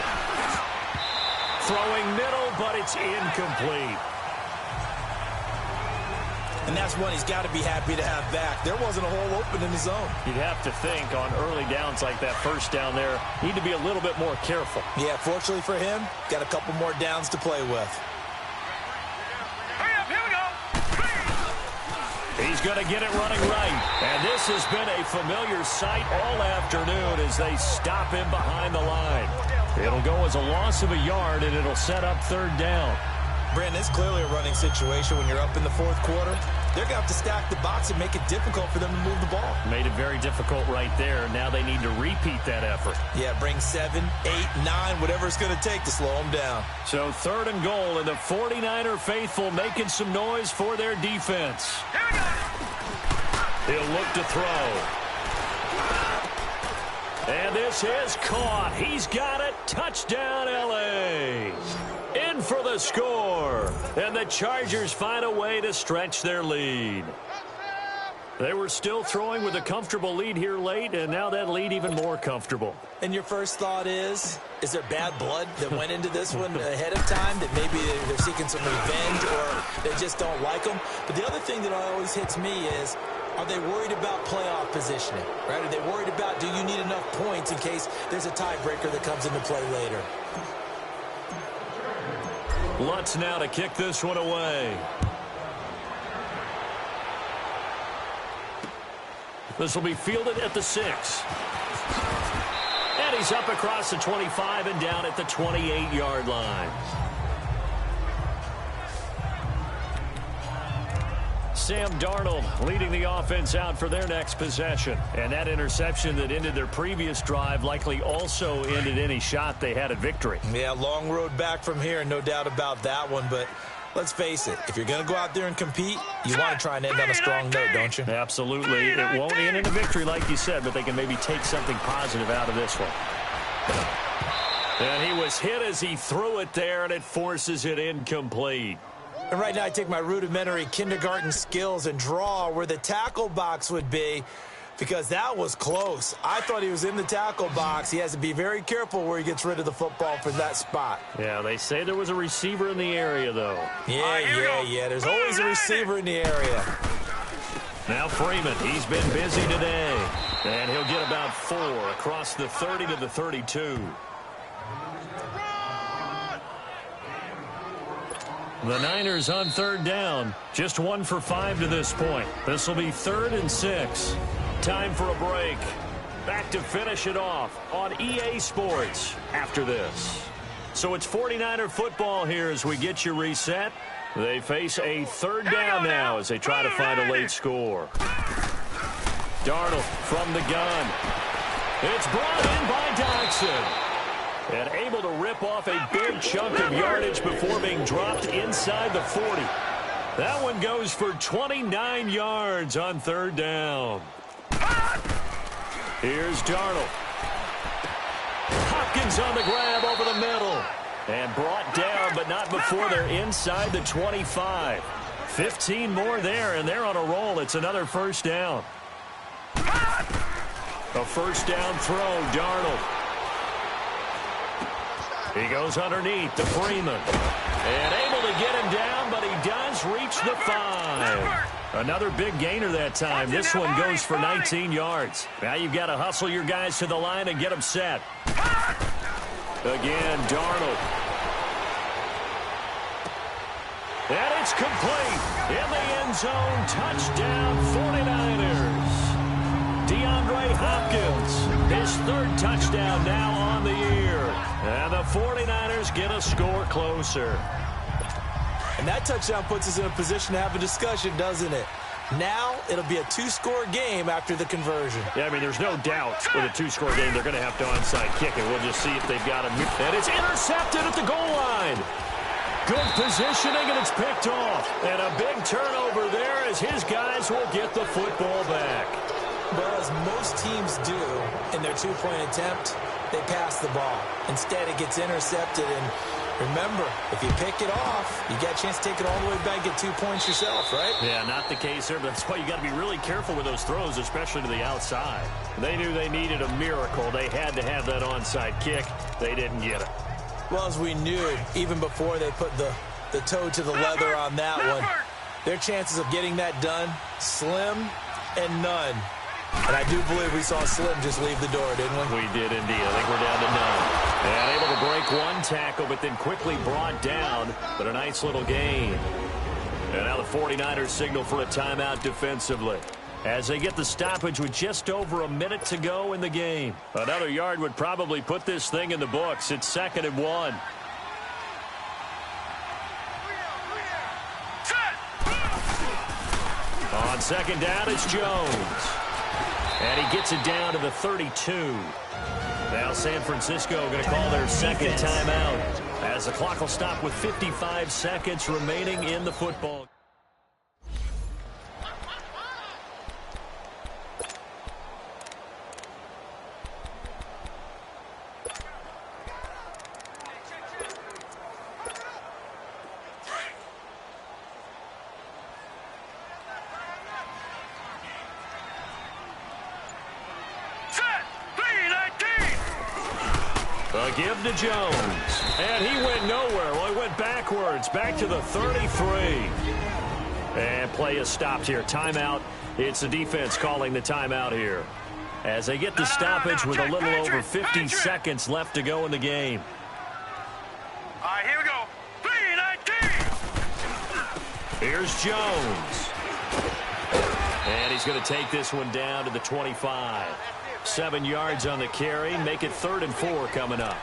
Speaker 5: Throwing middle, but it's incomplete.
Speaker 1: and that's one he's got to be happy to have back. There wasn't a hole open in the zone.
Speaker 5: You'd have to think on early downs like that first down there, need to be a little bit more careful.
Speaker 1: Yeah, fortunately for him, got a couple more downs to play with.
Speaker 3: Hurry up, here we go.
Speaker 5: He's going to get it running right. And this has been a familiar sight all afternoon as they stop him behind the line. It'll go as a loss of a yard, and it'll set up third down.
Speaker 1: Brandon, it's clearly a running situation when you're up in the fourth quarter. They're going to have to stack the box and make it difficult for them to move the ball.
Speaker 5: Made it very difficult right there. Now they need to repeat that effort.
Speaker 1: Yeah, bring 7, 8, 9, whatever it's going to take to slow them down.
Speaker 5: So third and goal, and the 49er faithful making some noise for their defense.
Speaker 3: Here we go.
Speaker 5: He'll look to throw. And this is caught. He's got it. Touchdown, L.A. In for the score. And the Chargers find a way to stretch their lead. They were still throwing with a comfortable lead here late, and now that lead even more comfortable.
Speaker 1: And your first thought is there bad blood that went into this one ahead of time, that maybe they're seeking some revenge or they just don't like them? But the other thing that always hits me is, are they worried about playoff positioning, right? Are they worried about, do you need enough points in case there's a tiebreaker that comes into play later?
Speaker 5: Lutz now to kick this one away. This will be fielded at the 6. And he's up across the 25 and down at the 28-yard line. Sam Darnold leading the offense out for their next possession. And that interception that ended their previous drive likely also ended any shot they had at victory.
Speaker 1: Yeah, long road back from here, no doubt about that one. But let's face it, if you're going to go out there and compete, you want to try and end on a strong note, don't you?
Speaker 5: Absolutely. It won't end in a victory like you said, but they can maybe take something positive out of this one. And he was hit as he threw it there, and it forces it incomplete.
Speaker 1: And right now I take my rudimentary kindergarten skills and draw where the tackle box would be, because that was close. I thought he was in the tackle box. He has to be very careful where he gets rid of the football for that spot.
Speaker 5: Yeah, they say there was a receiver in the area, though.
Speaker 1: Yeah. There's always a receiver in the area.
Speaker 5: Now Freeman, he's been busy today. And he'll get about 4 across the 30 to the 32. The Niners on third down. Just 1 for 5 to this point. This will be 3rd and 6. Time for a break. Back to finish it off on EA Sports after this. So it's 49er football here as we get you reset. They face a third down now as they try to find a late score. Darnold from the gun. It's brought in by Dodson. And able to rip off a big chunk of yardage before being dropped inside the 40. That one goes for 29 yards on third down. Here's Darnold. Hopkins on the grab over the middle. And brought down, but not before they're inside the 25. 15 more there, and they're on a roll. It's another first down. A first down throw, Darnold. He goes underneath to Freeman. And able to get him down, but he does reach the 5. Another big gainer that time. This one goes for 19 yards. Now you've got to hustle your guys to the line and get them set. Again, Darnold. And it's complete. In the end zone, touchdown 49ers.
Speaker 2: DeAndre Hopkins, his third touchdown now on the year. And the 49ers get a score closer.
Speaker 1: And that touchdown puts us in a position to have a discussion, doesn't it? Now it'll be a two-score game after the conversion.
Speaker 2: Yeah, I mean, there's no doubt with a two-score game they're going to have to onside kick it. We'll just see if they've got him. And it's intercepted at the goal line. Good positioning, and it's picked off. And a big turnover there as his guys will get the football back.
Speaker 1: Well, as most teams do in their two-point attempt, they pass the ball. Instead, it gets intercepted, and remember, if you pick it off, you got a chance to take it all the way back, get 2 points yourself, right?
Speaker 2: Yeah, not the case there, but that's why you got to be really careful with those throws, especially to the outside. They knew they needed a miracle. They had to have that onside kick. They didn't get it.
Speaker 1: Well, as we knew, even before they put the toe to the leather on that one, their chances of getting that done, slim and none. And I do believe we saw Slim just leave the door, didn't we?
Speaker 2: We did indeed. I think we're down to none. And able to break one tackle, but then quickly brought down. But a nice little gain. And now the 49ers signal for a timeout defensively, as they get the stoppage with just over a minute to go in the game. Another yard would probably put this thing in the books. It's 2nd and 1. On 2nd down, it's Jones. And he gets it down to the 32. Now San Francisco going to call their second timeout, as the clock will stop with 55 seconds remaining in the football. A give to Jones. And he went nowhere. Well, he went backwards. Back to the 33. And play is stopped here. Timeout. It's the defense calling the timeout here, as they get the stoppage with a little over 50 seconds left to go in the game.
Speaker 3: All right, here we go. 3-19.
Speaker 2: Here's Jones. And he's going to take this one down to the 25. 7 yards on the carry. Make it 3rd and 4 coming up.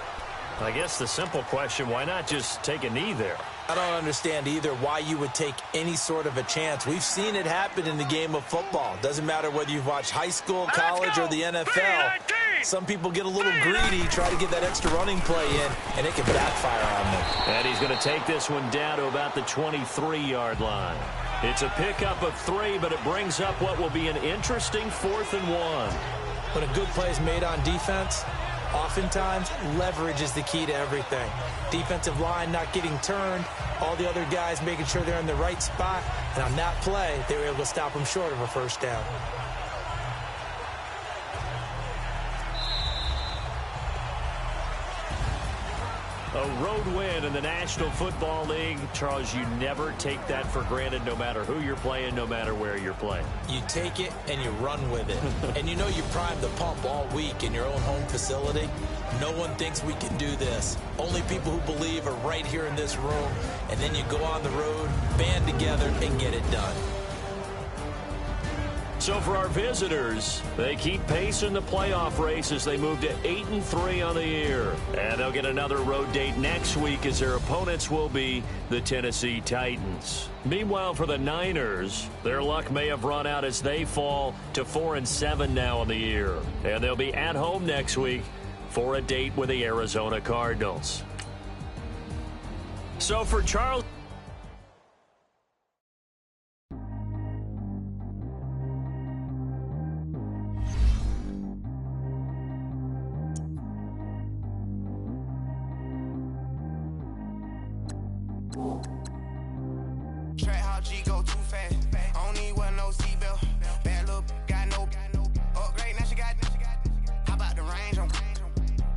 Speaker 2: I guess the simple question, why not just take a knee there?
Speaker 1: I don't understand either why you would take any sort of a chance. We've seen it happen in the game of football. Doesn't matter whether you've watched high school, college, or the NFL. Some people get a little greedy, try to get that extra running play in, and it can backfire on them.
Speaker 2: And he's going to take this one down to about the 23-yard line. It's a pickup of 3, but it brings up what will be an interesting 4th and 1.
Speaker 1: When a good play is made on defense, oftentimes leverage is the key to everything. Defensive line not getting turned, all the other guys making sure they're in the right spot, and on that play, they were able to stop them short of a first down.
Speaker 2: A road win in the National Football League. Charles, you never take that for granted, no matter who you're playing, no matter where you're playing.
Speaker 1: You take it and you run with it. And you know you primed the pump all week in your own home facility. No one thinks we can do this. Only people who believe are right here in this room. And then you go on the road, band together, and get it done.
Speaker 2: So for our visitors, they keep pace in the playoff race as they move to 8-3 on the year. And they'll get another road date next week, as their opponents will be the Tennessee Titans. Meanwhile, for the Niners, their luck may have run out as they fall to 4-7 now on the year. And they'll be at home next week for a date with the Arizona Cardinals. So for Charles...
Speaker 6: Track how G go too fast. I don't need one no seatbelt. Bad look, got no upgrade. Now she got. How about the range on?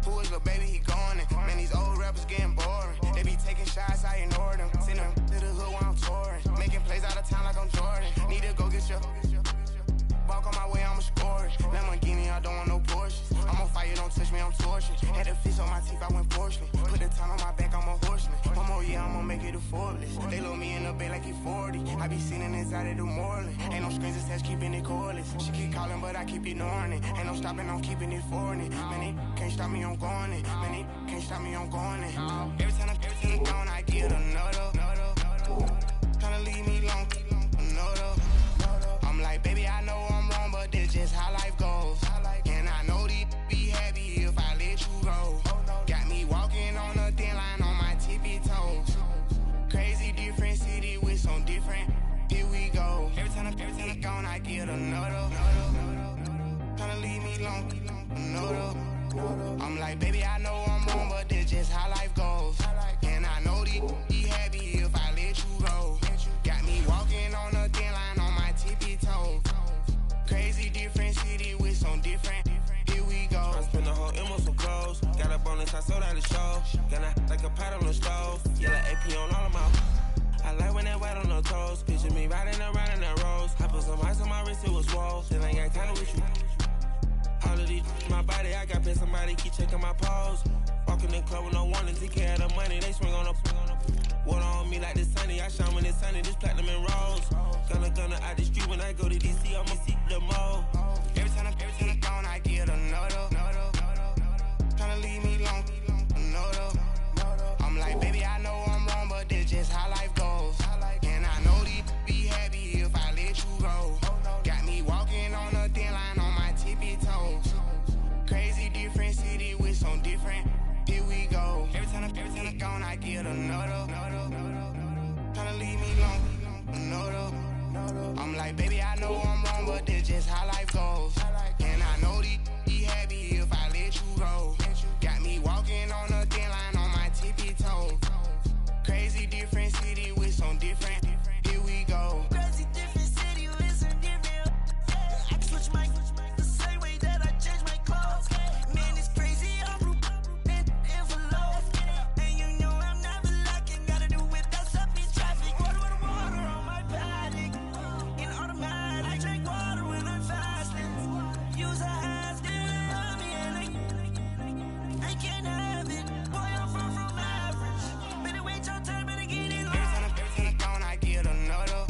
Speaker 6: Who is the baby? He going in. Man, these old rappers getting boring. They be taking shots, I ignore them. Send them to the hood while I'm touring. Making plays out of town like I'm Jordan. Need to go get your. Walk on my way, I'ma score it. Lamborghini, I don't want no Porsches. I'm on fire, don't touch me, I'm torching. Had a fish on my teeth, I went porcelain. Put the time on my back, I'm a horseman. One more year, I'ma make it a Forbes. They load me in the bay like he 40. I I be sitting inside of the Moreland. Ain't no strings attached, keeping it cordless. She keep calling, but I keep ignoring it. Ain't no stopping, I'm keeping it foreign it. Man, it can't stop me, I'm going it. Man, it can't stop me, I'm going it. Every time I'm gone, I get another. Tryna leave me alone, another. I'm like, baby, I know I'm wrong, but this just how life goes. And I know these be happy if I let you go. Got me walking on a thin line on my tippy toes. Crazy different city with some different. Here we go. Every time I'm gone, I get another. Tryna leave me alone, another. I'm like, baby, I know I'm wrong, but this just how life goes. And I know these be happy if I let you go. Got me walking on a thin line on my tippy toes. Crazy different city with some different. Here we go.
Speaker 7: I spent the whole M on some clothes. Got up on this, I sold out the show. Got like a pot on the stove. Yeah, like AP on all of my. I like when that white on the toes. Picture me riding around in that rose. I put some ice on my wrist, it was swole. Then I got time with you. All of these my body, I got paid somebody keep checking my pose. Walking in the club with no warnings, he care the money, they swing on the water on me like the sunny. I shine when it's sunny, this platinum and rose. Gonna out the street when I go to DC, I'ma see the mall.
Speaker 6: Every time I'm gone, I get another. Tryna leave me alone, another. I'm like, baby, I know I'm wrong, but this just how life goes. And I know these be happy if I let you go. Got me walking on a thin line on my tippy toes. Crazy different city with some different. Here we go. Every time I'm gone, I get another. Tryna leave me alone, another. I'm like, baby, I know I'm wrong, but this just how life goes. And I know these be happy if I let you go. Got me walking on a thin line on my tippy toes. Crazy different city with some different. Here we go.
Speaker 8: Crazy different city with some different. I can switch my the same way that I change my clothes. Man, it's crazy. I'm envelope. And you know I'm never lacking. Gotta do with that stuff in traffic. Water on my paddock. In automatic. I drink water when I'm fasting. Use a ass, get me and I can't have it. Boy, I'm from average. Better wait your turn, better get in line.
Speaker 6: Every time I'm gone, I get another.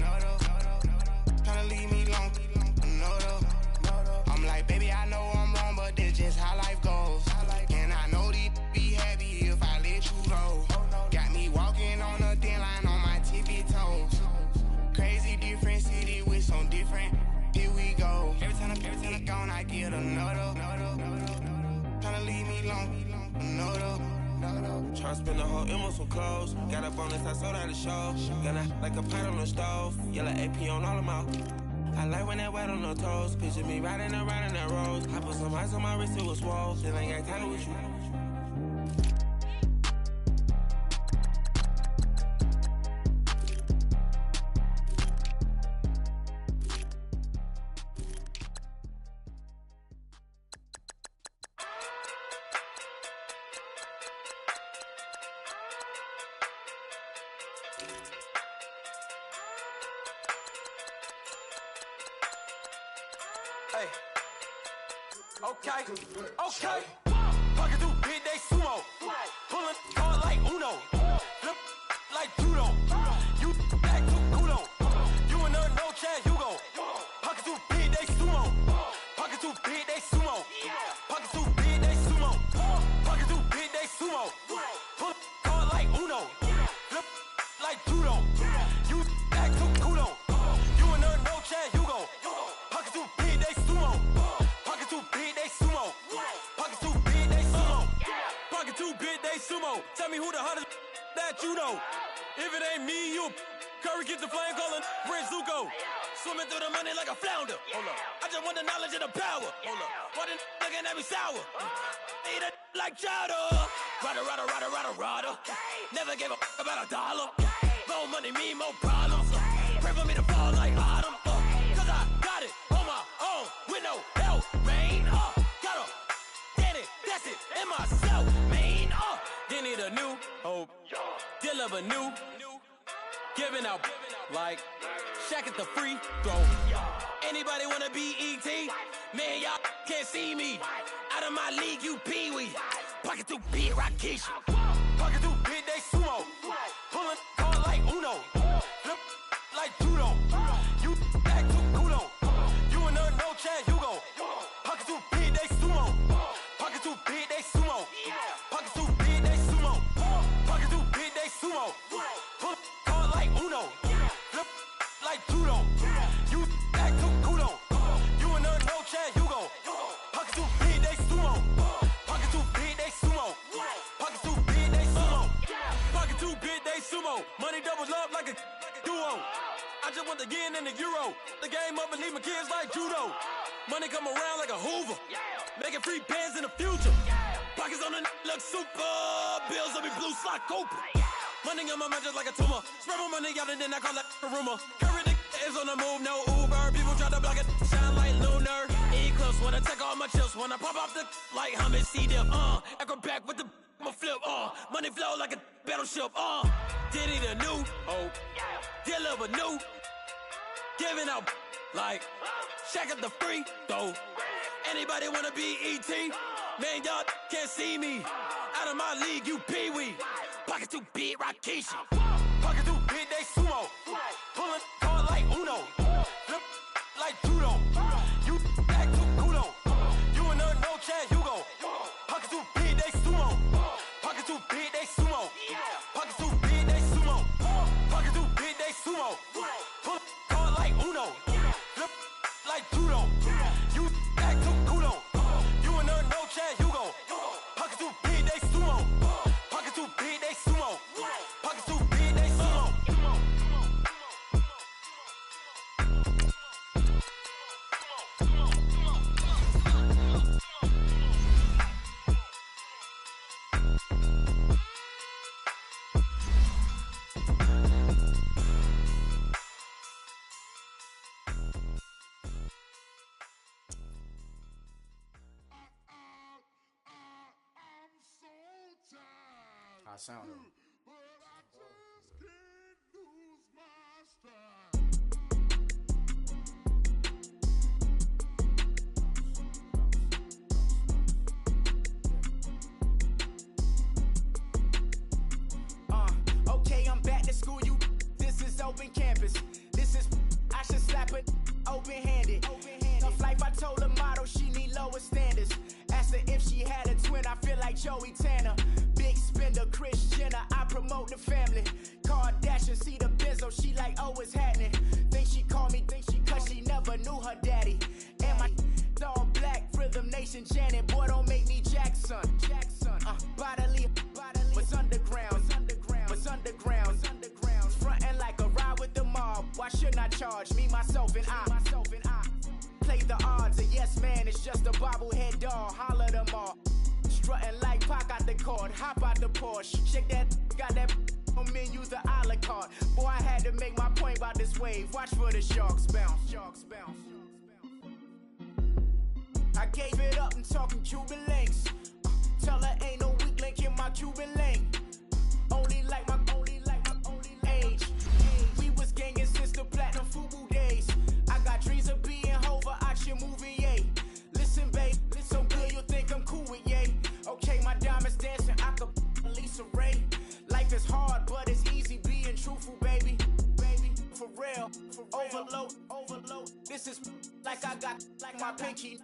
Speaker 6: Tryna leave me alone, another. I'm like, baby, I know I'm wrong, but this just how life goes. And I know these be happy if I let you go. Got me walking on a thin line on my tippy toes. Crazy different city with some different. Here we go. Every time I'm gone, I get another. Tryna leave me alone, another.
Speaker 7: Tryna spend the whole M on some clothes. Got up on this, I sold out the show. Got like a pot on the stove. Yeah, like AP on all of my. I like when that white on the toes. Picture me riding around in that rose. I put some ice on my wrist, it was swole. Then I got time with you.
Speaker 9: Hey, okay. Pocket through big, they sumo. Pulling hard like Uno. Flip like judo. You back to kudo. You and her, no Chad Hugo. Pocket through big, they sumo. Pocket through big, they sumo. Pocket through big, they sumo. Pocket through big, they sumo. Pull hard like Uno. Flip like judo. You back to kudo. You and her, no Chad Hugo. Pocket too big, they sumo. Pocket too big, they sumo. Pocket too big, they sumo. Pocket too big, they sumo. Tell me who the hottest that you know. If it ain't me, you. Curry get the flame calling Prince Zuko. Swimming through the money like a flounder. Hold up. I just want the knowledge and the power. Hold up. Why the looking at me sour? Eat it like chowder. Rada. Never gave a about $1. More money mean more problems. Pray for me to fall like autumn. Cause I got it on my own with no help, man. Got a daddy, that's it, and myself, man. They need a new hope, deal of a new, giving out like Shaq at the free throw. Anybody wanna be E.T.? Man, y'all can't see me. Out of my league, you pee-wee. Pocket too big, Rakesh. Pocket too big, they sumo. Pulling hard like Uno. Flip like judo. like judo. You back to kudo. You and her no Chad Hugo. Pocket too big, they sumo. Pocket too big, they sumo. Pocket too big, they sumo. Pocket too big, they sumo. Money doubles up like a duo. I just want the yen and the euro. The game up and leave my kids like judo. Money come around like a Hoover. Making free bands in the future. Pockets on the look super. Bills on me blue slot Cooper. Money on my mind just like a tumor. Spread my money out and then I call that a rumor. Curry the is on the move, no Uber. People try to block it, shine like lunar. Eclipse wanna take all my chips. Wanna pop off the like Hummus, see them. Echo back with the I'ma flip. Money flow like a battleship. Diddy the new. Deliver new. Giving out like shack up the free throw. Anybody wanna be ET? Man, y'all can't see me. Out of my league, you pee-wee. Pocket too big, Rakishi. Pocket too big, they sumo. Pulling card like Uno. Flip like judo. You back to kudo. You and her no Chad Hugo. Pocket too big, they sumo. Pocket too big, they sumo. Pocket too big, they sumo. Pocket too big, they sumo. Pull card like Uno. Flip like judo. You back to kudo. You and her no Chad Hugo. Pocket too big, they sumo. Pocket too big, they sumo. Pocket too big, they sumo.
Speaker 10: I sound it.
Speaker 11: Okay, I'm back to school, you. This is open campus. This is, I should slap it open-handed. Tough life, I told the model she need lower standards. Asked her if she had a twin, I feel like Joey Tanner. Big spender, Kris Jenner, I promote the family. Kardashian, see the Benzo, she like, oh, it's happening. Think she called me, cause she never knew her daddy. And my all black, Rhythm Nation, Janet, boy, don't make me Jackson. Bodily, what's underground, what's underground, frontin' like a ride with the mob. Why shouldn't I charge me, myself, and I? Play the odds, a yes man, it's just a bobblehead doll, holler them all. Strutting like Pac out the court, hop out the Porsche, shake that, got that on menu, the a la carte. Boy, I had to make my point about this wave, watch for the sharks bounce, sharks bounce. I gave it up and talking Cuban links. Tell her ain't no weak link in my Cuban link. Only like my age. We was gangin' since the platinum FUBU days. I got dreams of being Hova out your movie, yay. Listen, babe, so good you'll think I'm cool with yay. Okay, my diamonds dancing, I could Lisa Ray. Life is hard, but it's easy being truthful, baby. For real, overload. This is like I got like my pinky.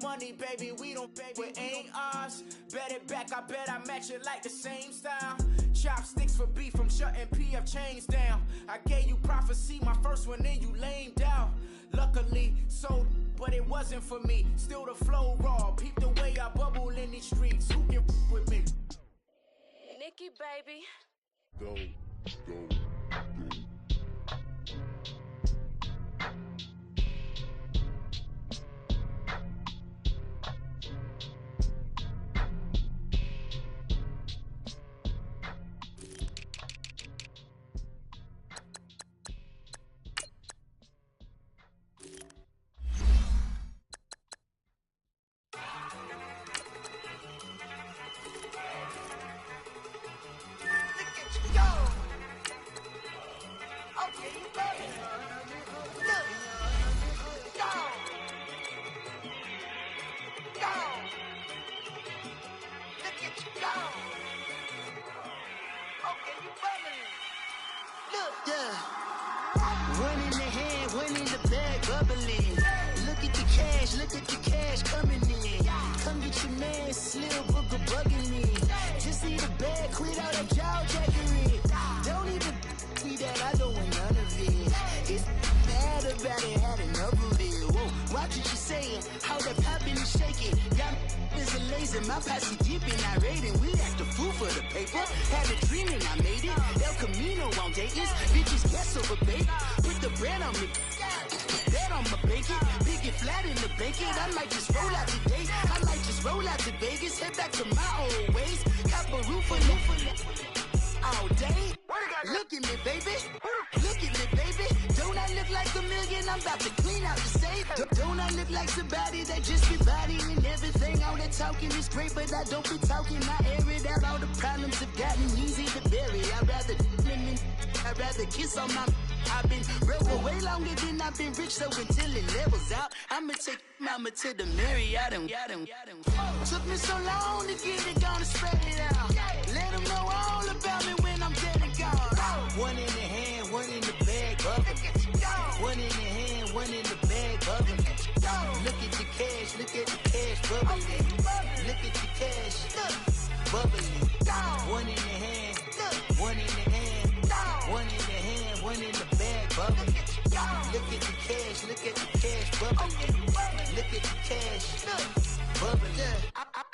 Speaker 11: Money, baby, we don't pay, it ain't ours. Bet it back, I bet I match it like the same style. Chopsticks for beef from shutting PF chains down. I gave you prophecy, my first one, then you lamed out. Luckily, sold, but it wasn't for me. Still the flow raw, peep the way I bubble in these streets. Who can with me?
Speaker 12: Nikki, baby.
Speaker 13: Go.
Speaker 8: One in the hand, one in the bag, bubbling. Look at the cash coming in. Come get your man, Slim Booker bugging me. Just need a bag, quit all that jaw jackery. Don't even see that I don't want none of it. it. It's bad about it, had enough of it. Whoa, watch what you saying, how that poppin' and shaking. Y'all is a lazy, my posse deep and I raiding. We act a fool for the paper, had a dream and I made it. El Camino on Dayton's, bitches guess over bait. Put the bread on me, that on my bacon. Big and flat in the blanket, I might just roll out today. I might just roll out to Vegas, head back to my old ways. Cop a roof for all day. Look at me, baby. Look at me, baby. Don't I look like a million? I'm about to clean out the safe. Don't I look like somebody that just be bodying everything? All that talking is great, but I don't be talking. I air it out. All the problems have gotten easy to bury. I'd rather kiss on my. I've been broke for way longer than I've been rich, so until it levels out, I'ma take mama to the Marriott and took me so long to get it, gonna spread it out. Let them know all about me when I'm dead and gone. One in the hand, one in the bag, bubbling. One in the hand, one in the bag, bubbling. Look at the cash, look at the cash, bubbling. Look at the cash, bubbling. One in the hand, one in the hand, one in the hand, one in the bag, bubbling. Look at the cash, look at the cash, bubbling. Look at the cash, bubbling.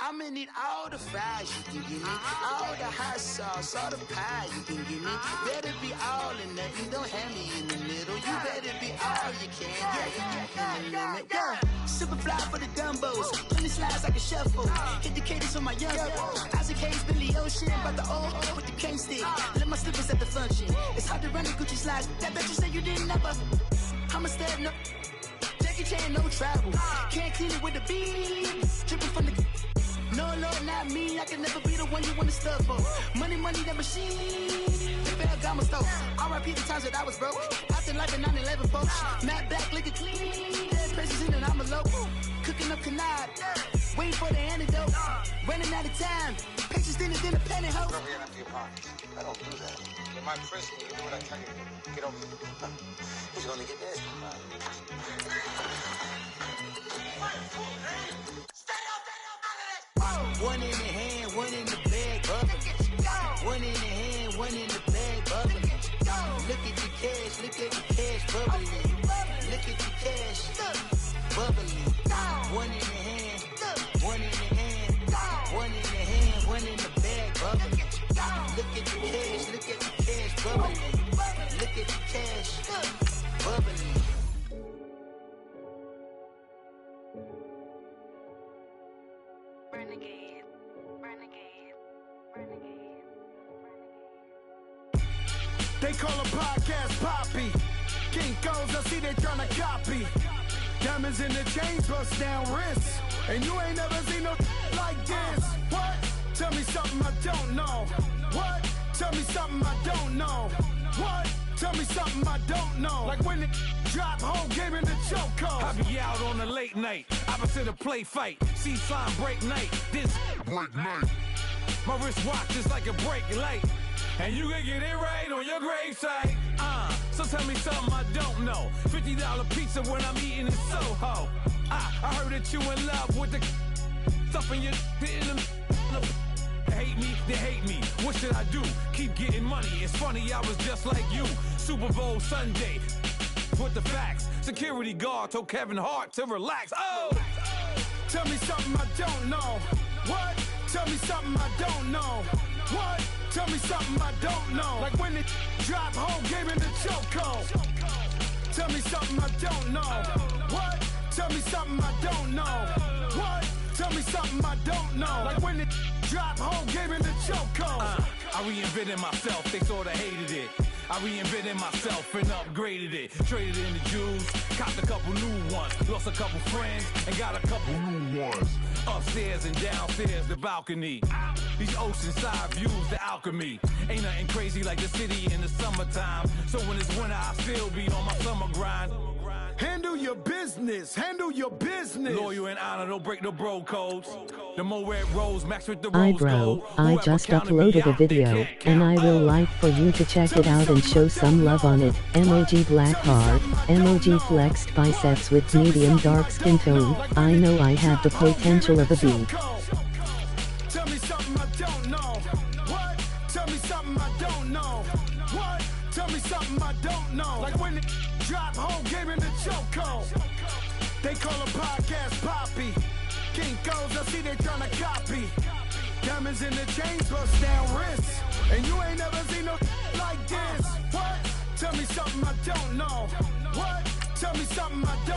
Speaker 8: I'ma need all the fries you can give me, all the hot sauce, all the pie you can give me. Better be all or nothing, don't have me in the middle. You better be all you can, yeah. Super fly for the dumbos, 20 slides like a shuffle. Hit the cadence on my young Isaac Hayes, Billy Ocean, but the old with the cane stick. Let my slippers at the function. It's hard to run the Gucci slides. That bet you say you didn't never. I'ma step no. Jackie Chan, no travel. Can't clean it with the beat. Dripping from the. No, Lord, not me. I can never be the one you want to stuff for. Money, that machine. Ferragamo stove. R.I.P. the times that I was broke. After life in 9/11, folks. Matt back, liquor clean. Dead places in and I'm a local. Cooking up canard. Waiting for the antidote. Running out of time. Patience thinner than a pantyhose.
Speaker 13: I don't do that. In my prison, you do what I tell you to. Get over here. Who's gonna get this?
Speaker 8: One in the hand, one in the bag, bubbling. One in the hand, one in the bag, bubbling. Look at the cash, look at the cash, bubbling. Look at the cash, bubbling. One in the hand, one in the hand, one in the hand, one in the bag, bubbling. Look at the cash, look at the cash, bubbling. Look at the cash, bubbling.
Speaker 14: They call a podcast Poppy. Kinkos, I see they tryna copy. Diamonds in the chains, bust down wrists. And you ain't never seen no like this. What? Tell me something I don't know. What? Tell me something I don't know. What? Tell me something I don't know. Like when it drop, whole game in the chokehold.
Speaker 15: I be out on a late night, opposite a play fight. See slime break night, this break night. My wristwatch is like a break light. And you can get it right on your gravesite. So tell me something I don't know. $50 pizza when I'm eating in Soho. I heard that you in love with the stuff in your hate me, they hate me. What should I do? Keep getting money. It's funny, I was just like you. Super Bowl Sunday. With the facts. Security guard told Kevin Hart to relax. Oh!
Speaker 14: Tell me something I don't know. What? Tell me something I don't know. What? Tell me something I don't know. Like when it drop, whole game in the chokehold. Tell me something I don't know. What? Tell me something I don't know. What? Tell me something I don't know. Like when it drop, whole game in the chokehold.
Speaker 15: I reinvented myself, they sorta hated it. I reinvented myself and upgraded it. Traded in the jewels, copped a couple new ones. Lost a couple friends and got a couple new ones. Upstairs and downstairs, the balcony. These oceanside views, the alchemy. Ain't nothing crazy like the city in the summertime. So when it's winter, I still be on my summer grind.
Speaker 14: Handle your business, handle your business.
Speaker 15: Loyal and honor, don't break the bro codes. The more red rose, max with the rose gold.
Speaker 16: I just uploaded a video, and I will like for you to check it out and show some love on it. Emoji black heart, emoji flexed biceps with medium dark skin tone. I know I have the potential of a bee.
Speaker 14: Tell me something I don't know. What? Tell me something I don't know. What? Tell me something I don't know. Like when it drop whole game in the chokehold. They call a podcast Poppy. Kinkos, I see they tryna copy. Diamonds in the chains, bust down wrists. And you ain't never seen no like this. What? Tell me something I don't know. What? Tell me something I don't know.